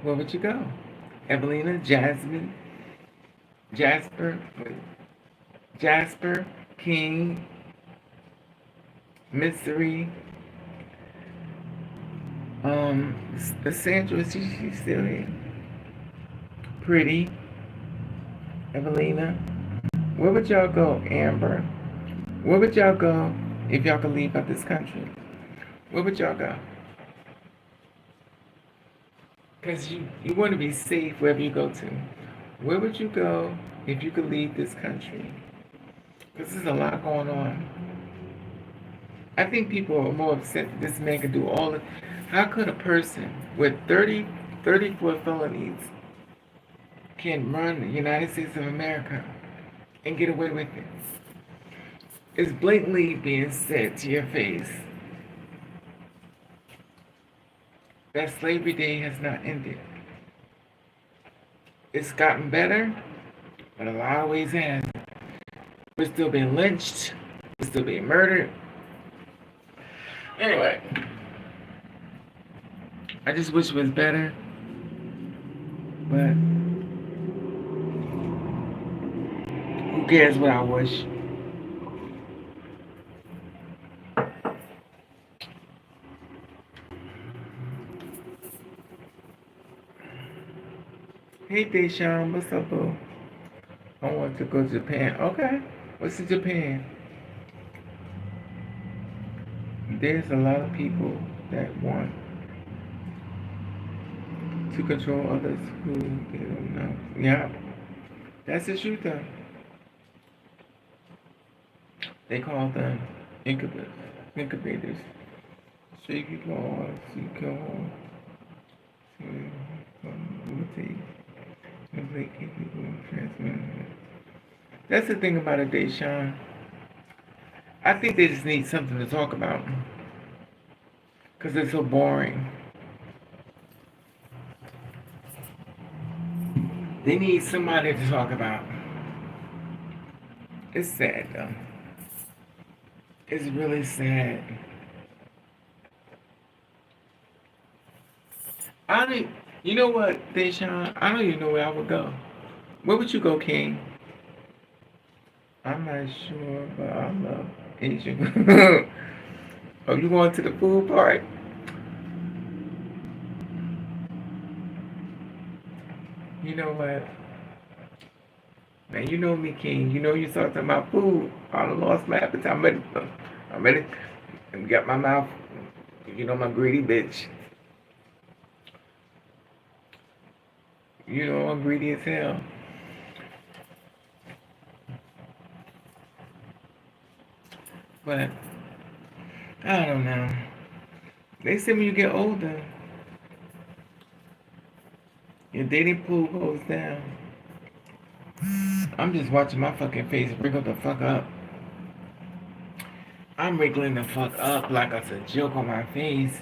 where would you go? Evelina, Jasmine, Jasper, King, Mystery, Sandra, she's still here. Pretty, Evelina. Where would y'all go, Amber? Where would y'all go if y'all could leave out this country? Where would y'all go? Because you want to be safe wherever you go to. Where would you go if you could leave this country? Because there's a lot going on. I think people are more upset that this man can do all of. How could a person with 34 felonies can run the United States of America and get away with it? It's blatantly being said to your face that slavery day has not ended. It's gotten better, but a lot of ways it hasn't. We're still being lynched. We're still being murdered. Anyway, I just wish it was better, but who cares what I wish? Hey Deshaun, what's up, boo? I want to go to Japan. Okay, what's in Japan? There's a lot of people that want to control others who they don't know. Yeah, that's the truth though. They call them incubators. Shaky laws, you go imitate, manipulate people, transmit. That's the thing about it, Deshaun. I think they just need something to talk about. Because it's so boring. They need somebody to talk about. It's sad though. It's really sad. I don't. You know what, Deshaun? I don't even know where I would go. Where would you go, King? I'm not sure, but I love Asian. Oh, you going to the food part? You know what? Man, you know me, King. You know you talking about food. I done lost my appetite. I'm ready and got my mouth. You know my greedy bitch. You know I'm greedy as hell. But I don't know. They say when you get older, your dating pool goes down. I'm just watching my fucking face wriggle the fuck up. I'm wriggling the fuck up like it's a joke on my face.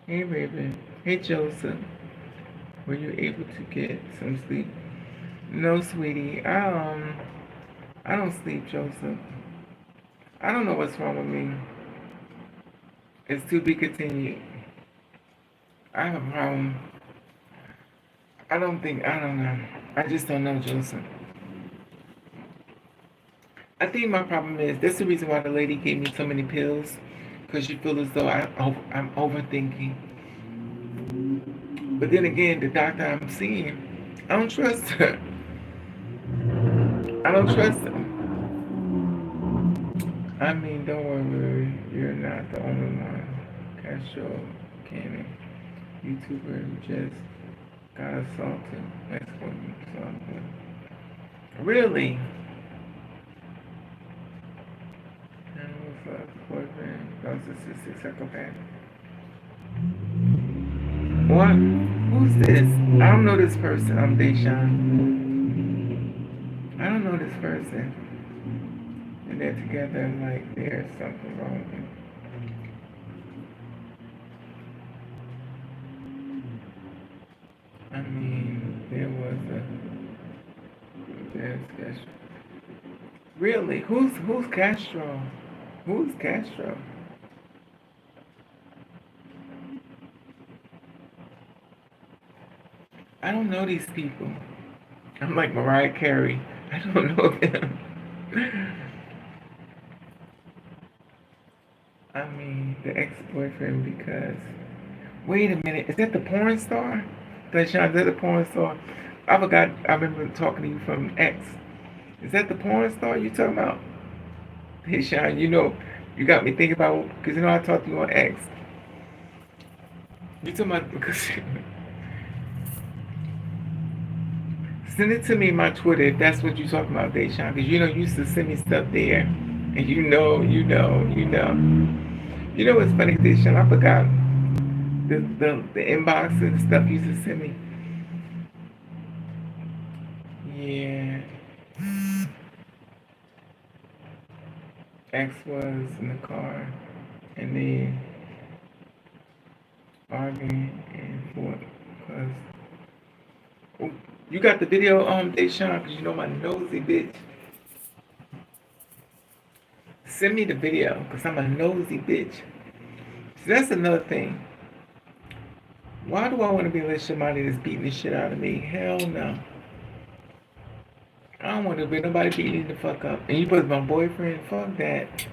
Hey, Raven. Hey, Joseph. Were you able to get some sleep? No, sweetie. I don't sleep, Joseph. I don't know what's wrong with me. It's to be continued. I have a problem. I don't know. I just don't know, Joseph. I think my problem is, that's the reason why the lady gave me so many pills. Because she feels as though I'm overthinking. But then again, the doctor I'm seeing, I don't trust her. I don't trust her. I mean, don't worry, you're not the only one. Castro Cannon, YouTuber who just got assaulted. That's what you assaulted. Really? And what's up, boyfriend? That was a psychopath. What? Who's this? I don't know this person. I'm Deshaun. I don't know this person. And they're together like there's something wrong with them. I mean, there's Castro. Really? Who's Castro? Who's Castro? I don't know these people. I'm like Mariah Carey. I don't know them. I mean, the ex-boyfriend because... Wait a minute. Is that the porn star? Deshaun, is that the porn star? I forgot. I remember talking to you from X. Is that the porn star you talking about? Deshaun, you know, you got me thinking about... Because you know I talked to you on X. You talking about... Because... Send it to me my Twitter if that's what you're talking about, Deshaun. Because you used to send me stuff there, and You know what's funny, Deshaun? I forgot the inbox and the stuff you used to send me. Yeah, X was in the car, and then arguing and forth because you got the video, Deshaun, because you know my nosy bitch. Send me the video, because I'm a nosy bitch. So that's another thing. Why do I want to be with somebody that's beating the shit out of me? Hell no. I don't want to be nobody beating the fuck up. And you was my boyfriend? Fuck that.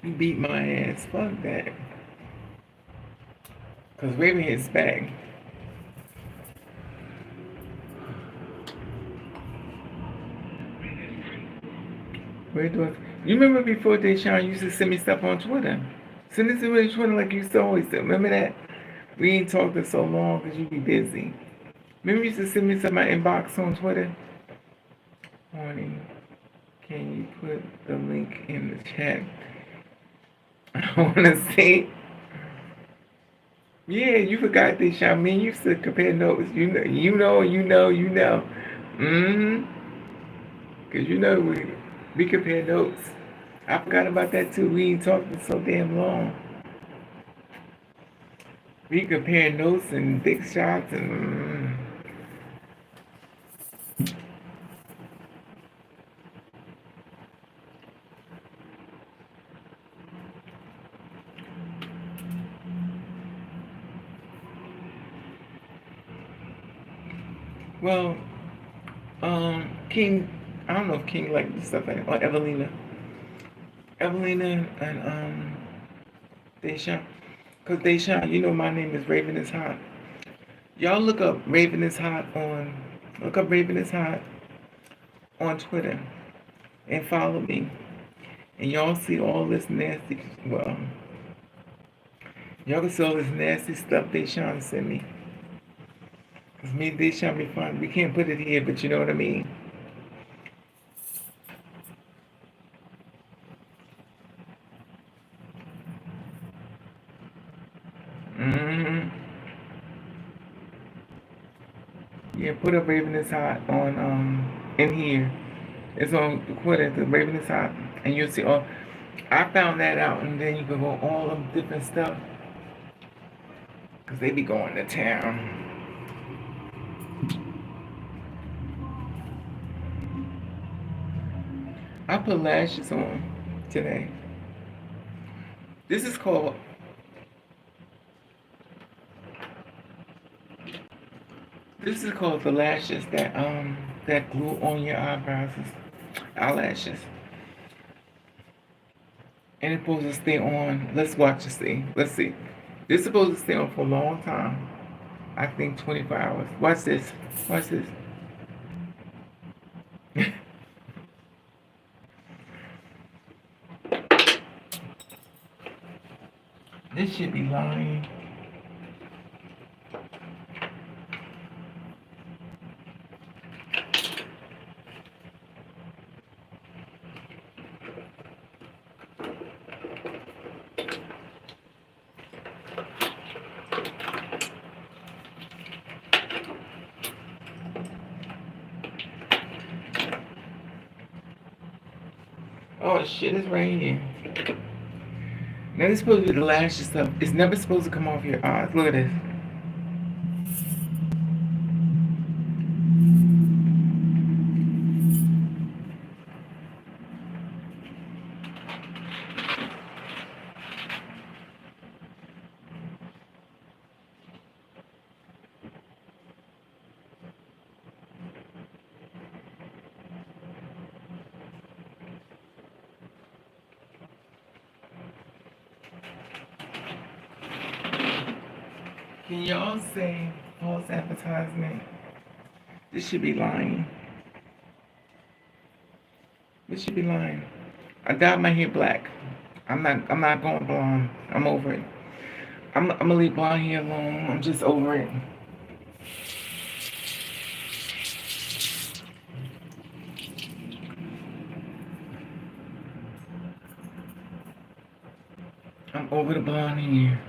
You beat my ass. Fuck that. Because Raven hits back. Where do I... You remember before Deshaun used to send me stuff on Twitter? Send it to me on Twitter like you used to always do. Remember that? We ain't talked in so long because you be busy. Remember you used to send me some of my inbox on Twitter? Morning. Can you put the link in the chat? I want to see. Yeah, you forgot this, Deshaun. Me and you used to compare notes. You know. Mm-hmm. Because we compare notes. I forgot about that too. We ain't talking so damn long. We compare notes and big shots and... Well, King, I don't know if King liked this stuff or Evelina. Evelina and Deshaun. Because Deshaun, you know my name is Raven is Hot. Y'all look up Raven is Hot on Twitter and follow me. And y'all see all this nasty, well, y'all can see all this nasty stuff Deshaun sent me. Because me and Deshaun be fun. We can't put it here, but you know what I mean. Mm-hmm. Yeah, put up Raven is Hot on in here. It's on Twitter, the Raven is Hot, and you'll see all. I found that out, and then you can go all them different stuff, cause they be going to town. I put lashes on today. This is called. This is called the lashes that glue on your eyebrows, eyelashes. And it's supposed to stay on. Let's watch and see. Let's see. This is supposed to stay on for a long time. I think 24 hours. Watch this. Watch this. This should be lying. Oh shit, it's right here. Now this is supposed to be the lashes stuff. It's never supposed to come off your eyes. Look at this. Can y'all say false advertisement? This should be lying. This should be lying. I dyed my hair black. I'm not going blonde. I'm over it. I'm gonna leave blonde hair alone. I'm just over it. over the blonde hair.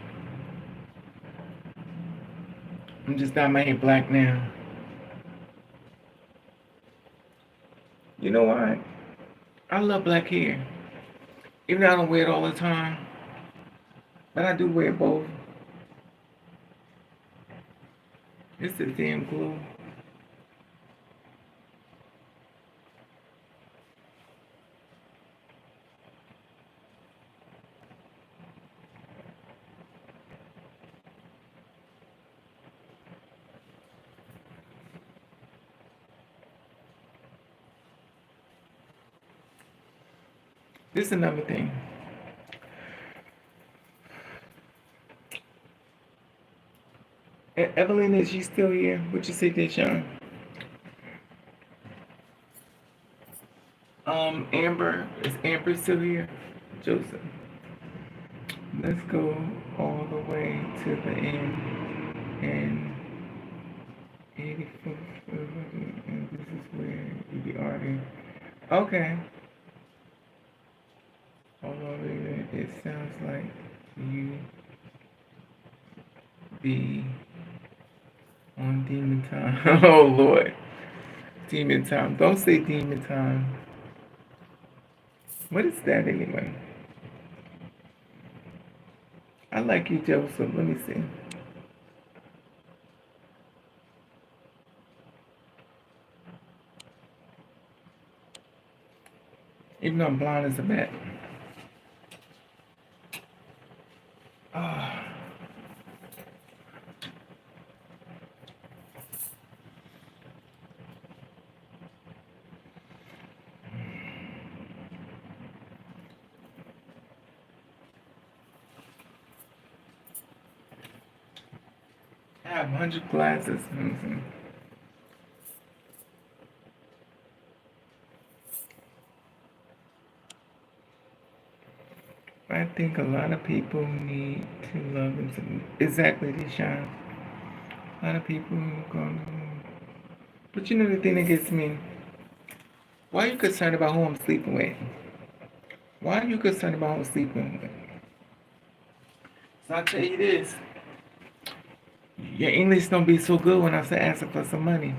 I'm just dyeing my hair black now. You know what? I love black hair. Even though I don't wear it all the time, but I do wear both. It's the damn glue. This is another thing. Evelyn, is she still here? What you say, Deshaun? Amber, is Amber still here? Joseph. Let's go all the way to the end and 84. And this is where you be arguing. Okay. Although it sounds like you be on demon time. Oh Lord. Demon time. Don't say demon time. What is that anyway? I like you, Joseph. Let me see. Even though I'm blind as a bat. Ah. I have 100 glasses. Mm-hmm. I think a lot of people need to love themselves. Exactly, Deshaun. A lot of people are going to... But you know the thing that gets me? Why are you concerned about who I'm sleeping with? Why are you concerned about who I'm sleeping with? So I'll tell you this. Your English don't be so good when I say asking for some money.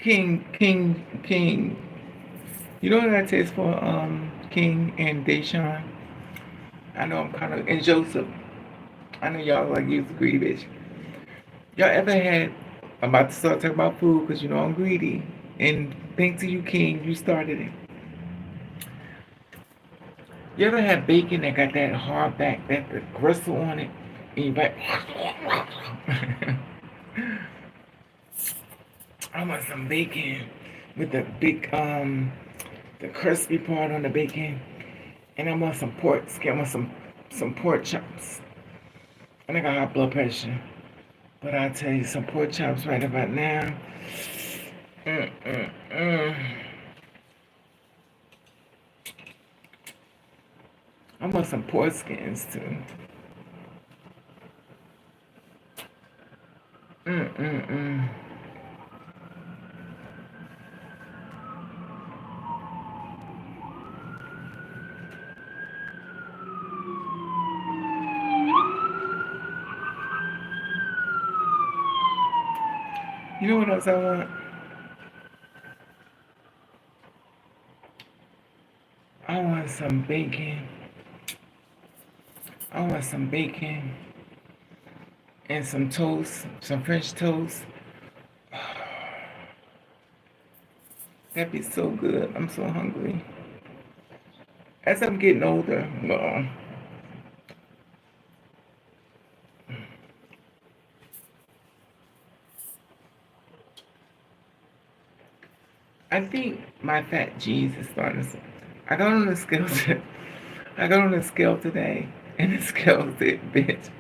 King. You know what I taste for King and Deshaun? I know I'm kind of, and Joseph. I know y'all like use the greedy bitch. Y'all ever had, I'm about to start talking about food because you know I'm greedy. And thanks to you, King, you started it. You ever had bacon that got that hard back, that the gristle on it? And you like, I want some bacon with the big, the crispy part on the bacon. And I want some pork skin, I want some pork chops. And I got high blood pressure. But I'll tell you, some pork chops right about now. I want some pork skins too. You know what else I want? I want some bacon. I want some bacon and some toast, some French toast. That'd be so good. I'm so hungry. As I'm getting older, well, I think my fat G's is starting to. I got on the scale. I got on the scale today, and the scale said, "Bitch."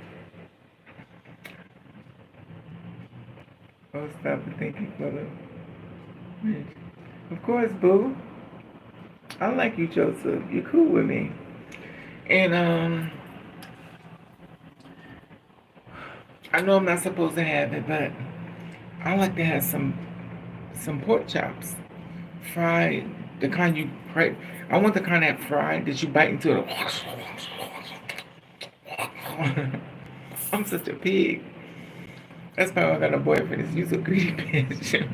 I'll stop and thinking for the. Bitch. Of course, boo. I like you, Joseph. You're cool with me. And I know I'm not supposed to have it, but I like to have some pork chops, fried, the kind you fry. I want the kind that fried that you bite into the. I'm such a pig. That's why I got a boyfriend. Is you a greedy bitch.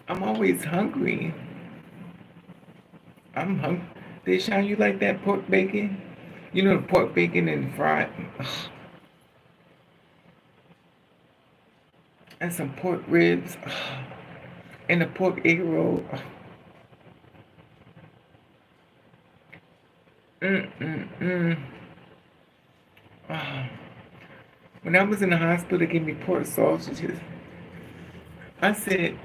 I'm always hungry. I'm hungry. Deshaun, you like that pork bacon? You know the pork bacon and fried, and some pork ribs, and a pork egg roll. Mm mm mm. Ah. When I was in the hospital, they gave me pork sausages. I said,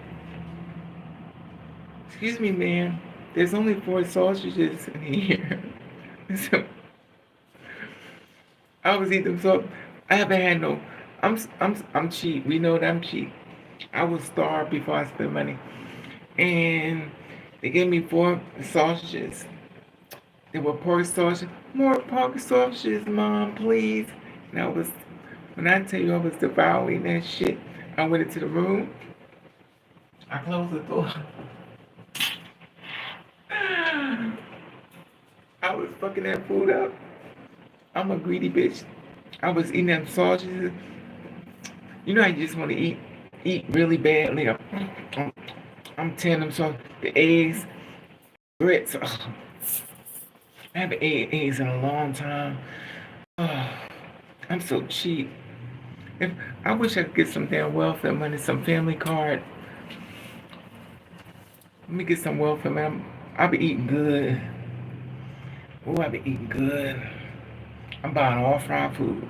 "Excuse me, ma'am. There's only 4 sausages in here." So I was eating them. So I haven't had no. I'm cheap. We know that I'm cheap. I was starved before I spent money, and they gave me 4 sausages. They were pork sausages. More pork sausages, mom, please. And I was, when I tell you I was devouring that shit, I went into the room. I closed the door. I was fucking that food up. I'm a greedy bitch. I was eating them sausages. You know, I just want to eat really badly. I'm tearing them so the eggs, grits. Ugh. I haven't ate eggs in a long time. Ugh. I'm so cheap. If I wish I could get some damn welfare money, some family card. Let me get some welfare money. I'll be eating good. Oh, I'll be eating good. I'm buying all fried food.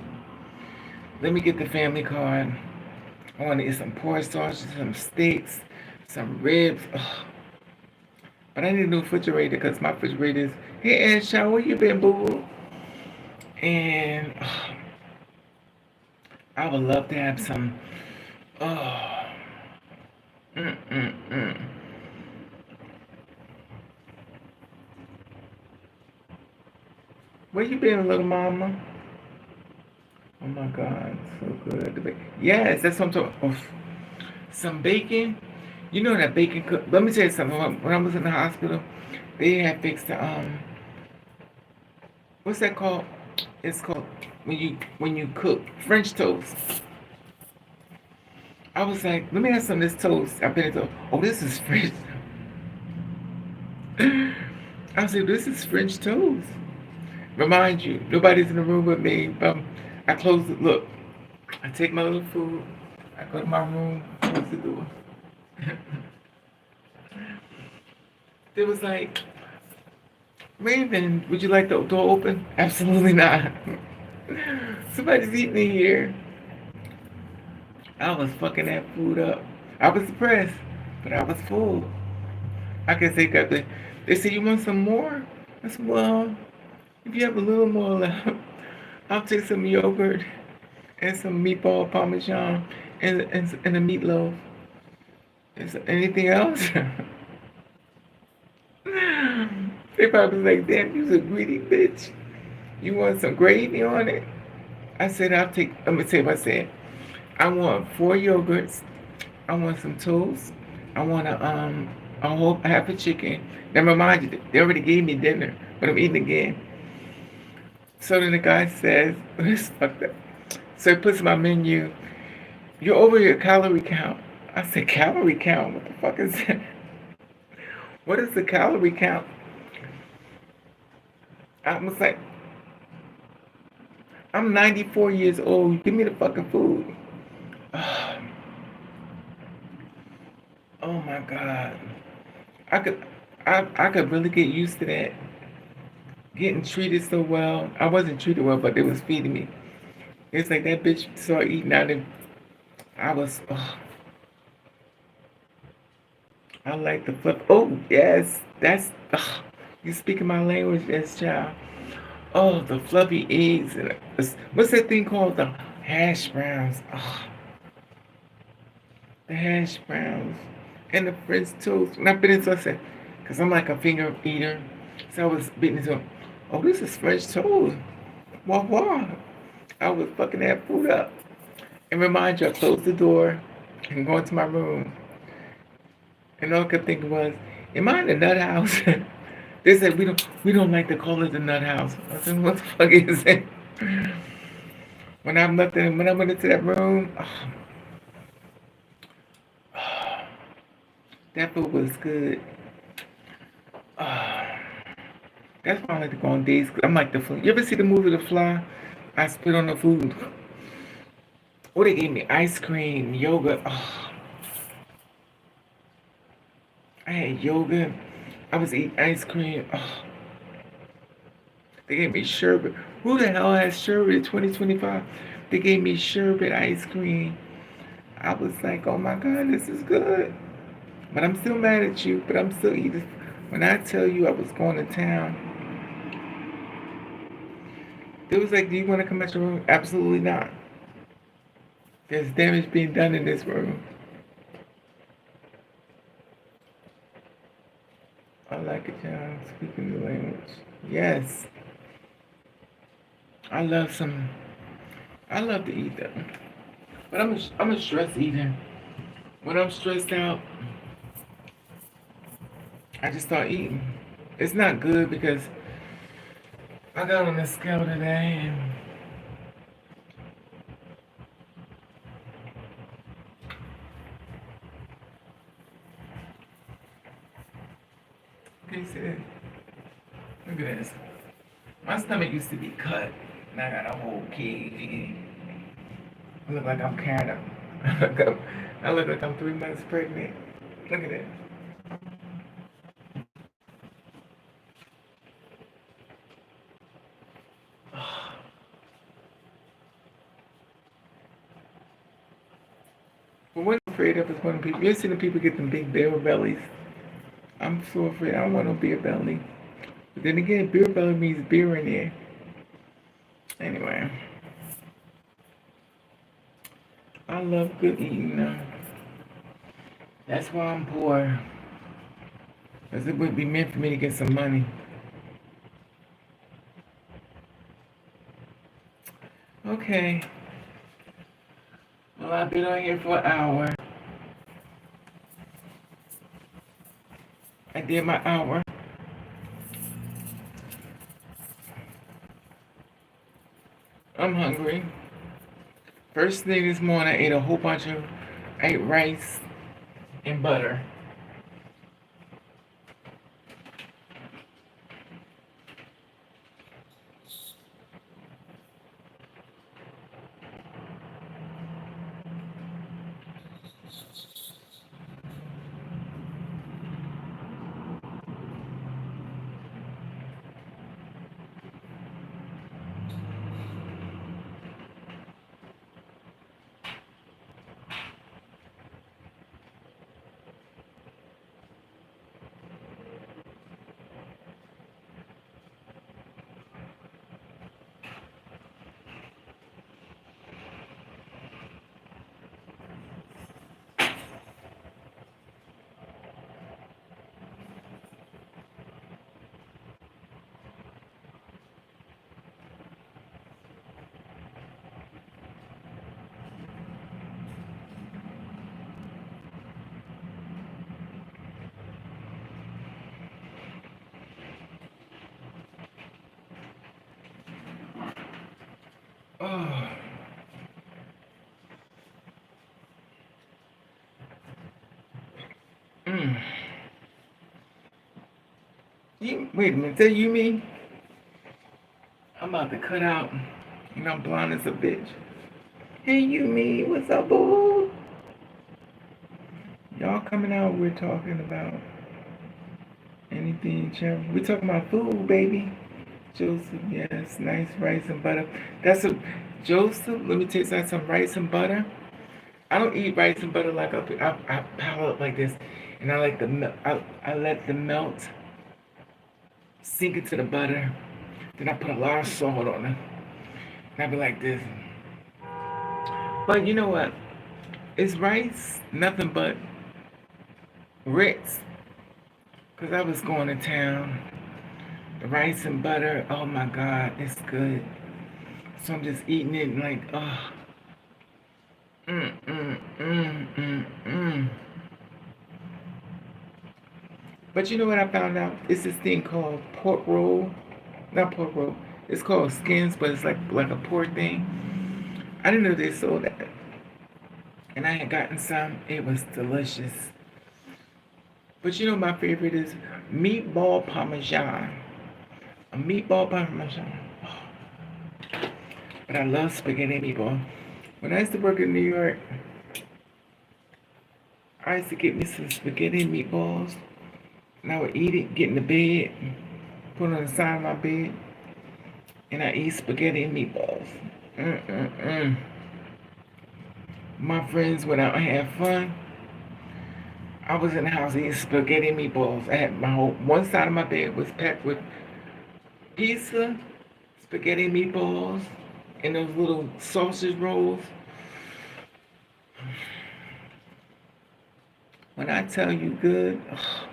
Let me get the family card. I want to eat some pork sausages, some steaks, some ribs. Ugh. But I need a new refrigerator because my refrigerator is. Hey, Aunt Shaw, where you been, boo? And I would love to have some. Oh, mm, mm, mm. Where you been, little mama? Oh my God, so good. Yes, that's what I'm talking. Oh, some bacon. You know that bacon cook. Let me tell you something. When I was in the hospital, they had fixed the what's that called? It's called when you cook French toast. I was like, let me have some of this toast. I've been told, oh, this is French. I said, this is French toast. Remind you, nobody's in the room with me. But I close it. Look, I take my little food. I go to my room, close the door. They was like, Raven, would you like the door open? Absolutely not. Somebody's eating in here. I was fucking that food up. I was depressed, but I was full. I can say that they said, you want some more? I said, well, if you have a little more left, I'll take some yogurt and some meatball parmesan and a meatloaf. Is there anything else? They probably like, damn, you's a greedy bitch. You want some gravy on it? I said, let me tell you what I said. I want 4 yogurts. I want some toast. I want a whole half a chicken. Now remind you, they already gave me dinner, but I'm eating again. So then the guy says, it's fucked up. So he puts in my menu, you're over your calorie count. I said, calorie count? What the fuck is that? What is the calorie count? I was like, I'm 94 years old. Give me the fucking food. Oh my God. I could I could really get used to that. Getting treated so well. I wasn't treated well, but they was feeding me. It's like that bitch started eating out and I was I like the fluff. Oh yes, that's you speaking my language, yes, child. Oh, the fluffy eggs and what's that thing called? The hash browns. Oh, the hash browns and the French toast. When I bit into it, I said, because I'm like a finger eater, so I was biting into. Oh, this is French toast. Wah. I was fucking that food up. And remind you, I closed the door and go into my room. And all I could think was, am I in the nut house? They said we don't like to call it the nut house. I said, what the fuck is it? When I went into that room, that food was good. That's why I like to go on dates. I'm like the food. You ever see the movie The Fly? I spit on the food. Oh, they gave me ice cream, yogurt. I had yogurt. I was eating ice cream. They gave me sherbet. Who the hell has sherbet in 2025? They gave me sherbet ice cream. I was like, oh my God, this is good. But I'm still mad at you, but I'm still eating. When I tell you I was going to town, it was like, do you want to come out your room? Absolutely not. There's damage being done in this room. I like it, John. Speaking the language. Yes. I love some. I love to eat them. But I'm a stress eater. When I'm stressed out, I just start eating. It's not good because I got on the scale today and can you see that? Look at this. My stomach used to be cut. Now I got a whole key. I look like I'm carrying up. I look like I'm 3 months pregnant. Look at that. But what I'm afraid of is when people, you see the people get them big beer bellies. I'm so afraid. I don't want no beer belly. But then again, beer belly means beer in there. Anyway, I love good eating now. That's why I'm poor. Because it would be meant for me to get some money. Okay. Well, I've been on here for an hour. I did my hour. I'm hungry. First thing this morning, I ate a whole bunch of, I ate rice and butter. Oh. Mm. Wait a minute, that you mean? I'm about to cut out. You know, I'm blind as a bitch. Hey, you me, what's up, boo? Y'all coming out, we're talking about anything, champ. We're talking about food, baby. Joseph, yes, nice rice and butter. That's a Joseph. Let me taste that some rice and butter. I don't eat rice and butter like I pile up like this, and I like the I let the melt sink into the butter. Then I put a lot of salt on it, and I be like this. But you know what? It's rice, nothing but Ritz. Cause I was going to town. The rice and butter. Oh my God, it's good. So I'm just eating it and like, oh, mm, mm, mm, mm, mm. But you know what I found out? It's this thing called pork roll. Not pork roll. It's called skins, but it's like a pork thing. I didn't know they sold that. And I had gotten some. It was delicious. But you know my favorite is meatball parmesan. A meatball parmesan. But I love spaghetti meatball. When I used to work in New York, I used to get me some spaghetti meatballs. And I would eat it, get in the bed, put it on the side of my bed, and I eat spaghetti and meatballs. Mm-mm-mm. My friends went out and had fun. I was in the house eating spaghetti and meatballs. I had my whole one side of my bed was packed with pizza, spaghetti and meatballs, and those little sausage rolls. When I tell you good, ugh.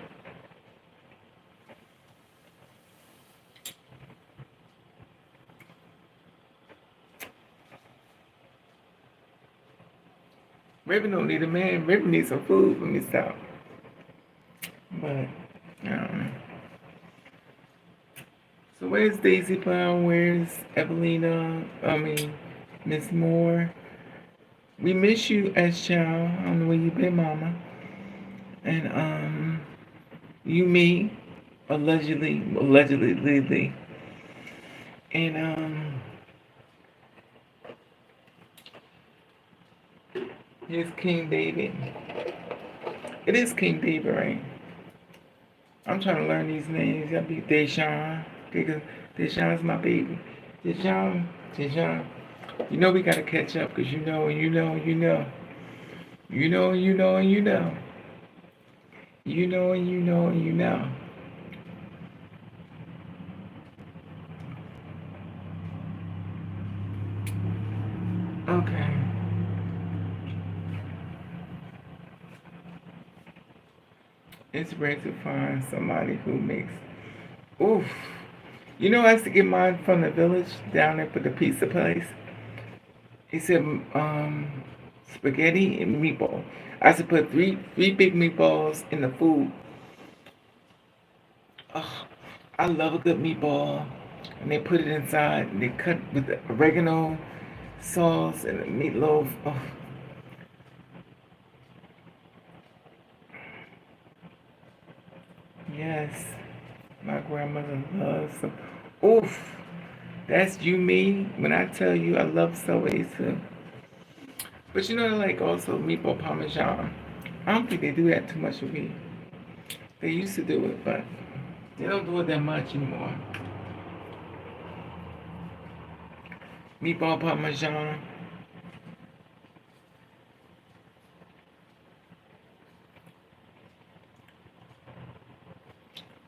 Raven don't need a man. Raven needs some food from this out. But, so where's Daisy Brown? Where's Evelina? Miss Moore. We miss you as child. I don't know where you been, Mama. And you, me, allegedly, and here's King David. It is King David, right? I'm trying to learn these names. That'd be Deshaun. Because Deshaun's my baby. Deshaun. You know we gotta catch up because you know and you know and you know. You know and you know and you know. You know and you know and you know. Okay. It's rare to find somebody who makes. Oof. You know I used to get mine from the village down there for the pizza place. He said spaghetti and meatball. I used to put three big meatballs in the food. Oh, I love a good meatball. And they put it inside and they cut with the oregano sauce and the meatloaf. Oh, yes. My grandmother loves some. Oof. That's you, me. When I tell you I love Subway too. But you know, like also meatball parmesan. I don't think they do that too much with me. They used to do it, but they don't do it that much anymore. Meatball parmesan.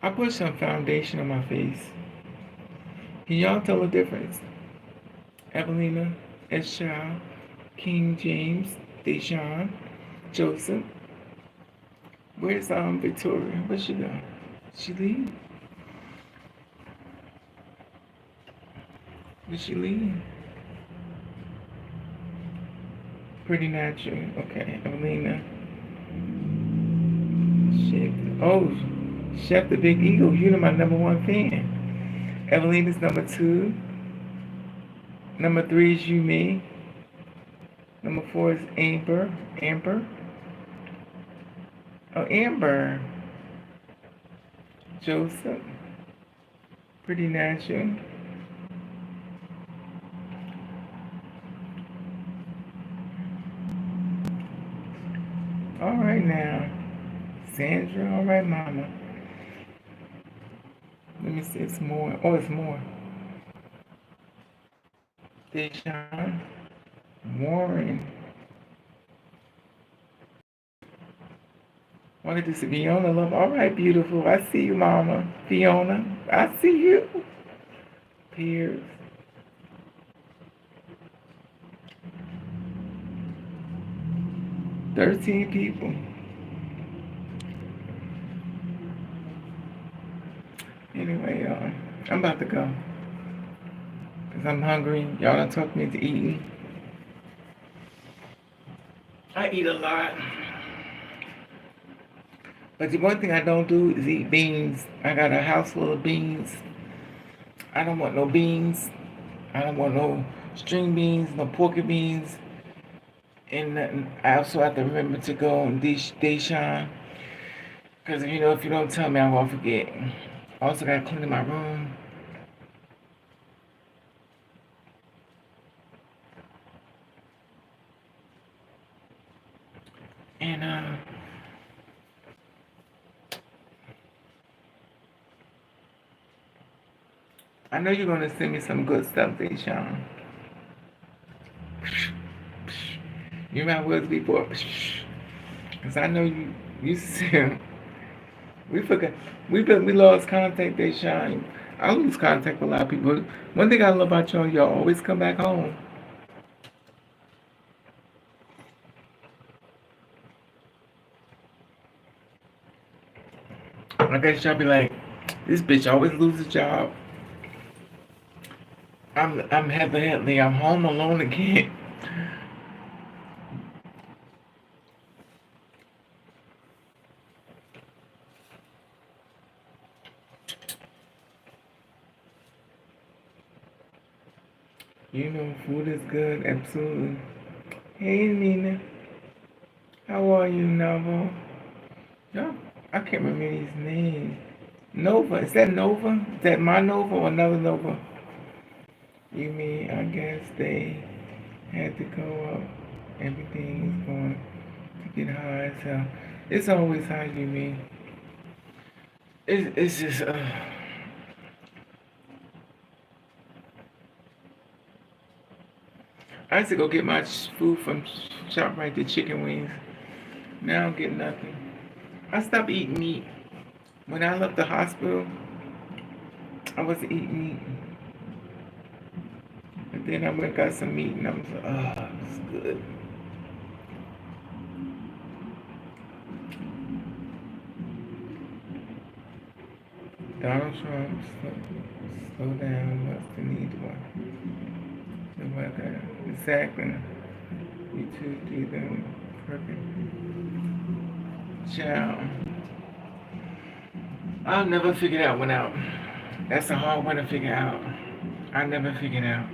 I put some foundation on my face. Can y'all tell the difference? Evelina, Eschild, King James, Deshaun, Joseph. Where's Victoria? Where's she go? She leave? Did she leave? Pretty natural. Okay, Evelina. Chef. Oh, Chef the Big Eagle. You know my number one fan. Evelina's number two. Number three is you, me. Number four is Amber. Amber. Oh, Amber. Joseph. Pretty natural. All right now. Sandra. All right, Mama. Let me see. It's more. Oh, it's more. Deshaun. Warren. Wanted to see Fiona Love. All right, beautiful. I see you, Mama. Fiona. I see you. Pierce. 13 people. Anyway, I'm about to go. Because I'm hungry. Y'all done talk me into eating. I eat a lot. But the one thing I don't do is eat beans. I got a house full of beans. I don't want no beans. I don't want no string beans, no porky beans. And nothing. I also have to remember to go on Deshaun. Because if you don't tell me, I won't forget. I also got to clean my room. And I know you're going to send me some good stuff, Deshaun. You my words before. Because I know you said, we forgot, we lost contact, Deshaun. I lose contact with a lot of people. One thing I love about y'all always come back home. I guess y'all be like, this bitch always loses a job. I'm Heather Headley. I'm home alone again. Food is good, absolutely. Hey Nina, how are you, Nova? No, I can't remember these names. Nova, is that Nova? Is that my Nova or another Nova? You mean I guess they had to go up. Everything is going to get high, so it's always high, you mean. It's just I used to go get my food from ShopRite, the chicken wings. Now I don't get nothing. I stopped eating meat. When I left the hospital, I wasn't eating meat. And then I went and got some meat and I was like, oh, it's good. Donald Trump, slow down, what's the need one? The weather, exactly. You two do them perfect. Ciao. I'll never figure that one out. That's a hard one to figure out. I never figured out.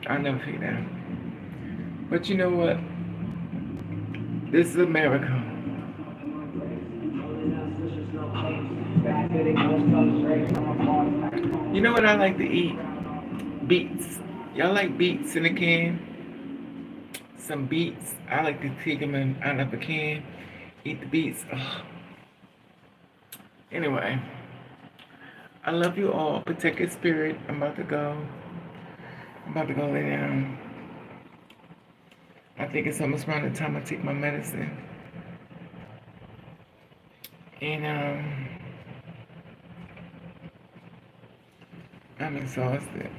I never figured out. But you know what? This is America. You know what I like to eat? Beets. Y'all like beets in a can? Some beets. I like to take them out of a can. Eat the beets. Ugh. Anyway, I love you all. Protect your spirit. I'm about to go. I'm about to go lay down. I think it's almost around the time I take my medicine. And I'm exhausted.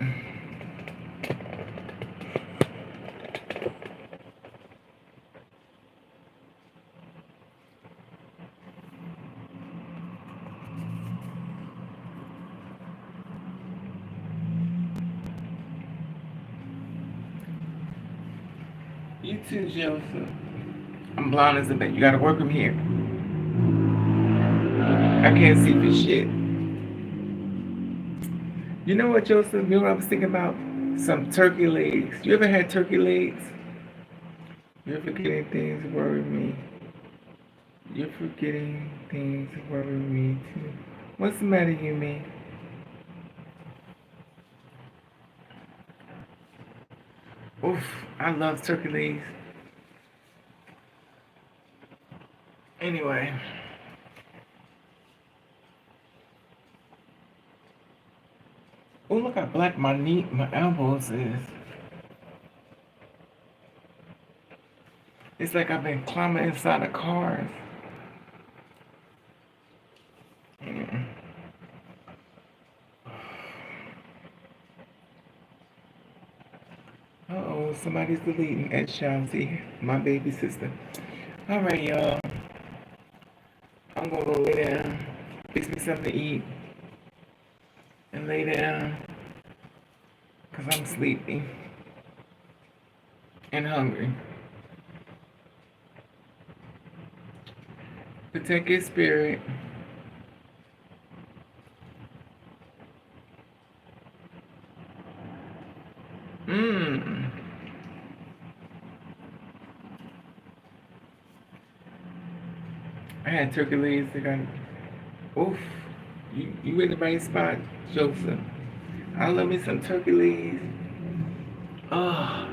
You too, Joseph. I'm blind as a bat. You gotta work from here. I can't see for shit. You know what, Joseph? You know what I was thinking about? Some turkey legs. You ever had turkey legs? You're forgetting things worry me. You're forgetting things worry me too. What's the matter, you mean? Oof, I love turkey legs. Anyway. Oh, look how black my elbows is. It's like I've been climbing inside of cars. Uh-oh, somebody's deleting Ed Shanti, my baby sister. All right, y'all. I'm gonna go lay down, fix me something to eat, and lay down. Because I'm sleepy and hungry. Protect his spirit. Mmm. I had turkey legs that got. Oof. You in the right spot, Joseph. I love me some turkey legs. Oh,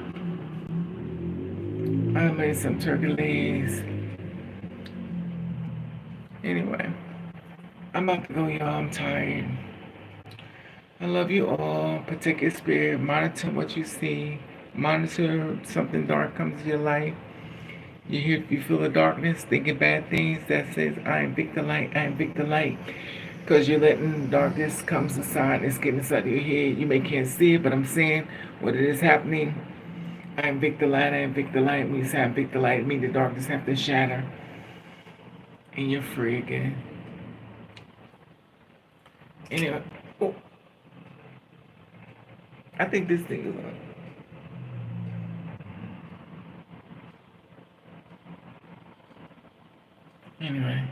I made some turkey legs. Anyway, I'm about to go, y'all. I'm tired. I love you all. Protect your spirit. Monitor what you see. Monitor something dark comes to your life. You feel the darkness, thinking bad things. That says, I evict the light. I evict the light. Because you're letting darkness come aside. It's getting inside your head. You may can't see it, but I'm saying what it is happening. I evict the light. I evict the light. When you say I evict the light, it means the darkness have to shatter. And you're free again. Anyway, oh, I think this thing is on. Anyway,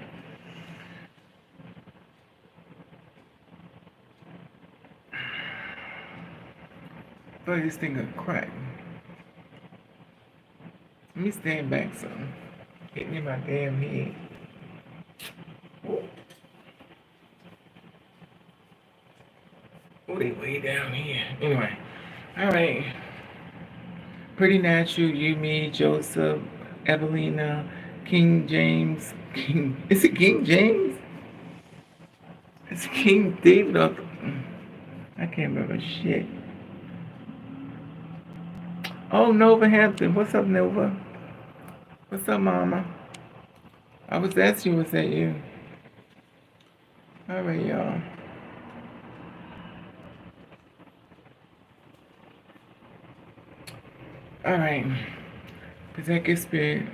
but this thing gonna crack. Let me stand back some. Hit me in my damn head. Oh, oh, they way down here. Anyway, all right. Pretty Natural, you, me, Joseph, Evelina, King James. King, is it King James? It's King David. I can't remember shit. Oh, Nova Hampton. What's up, Nova? What's up, Mama? I was asking you, was that you? All right, y'all. All right. Protect your spirit.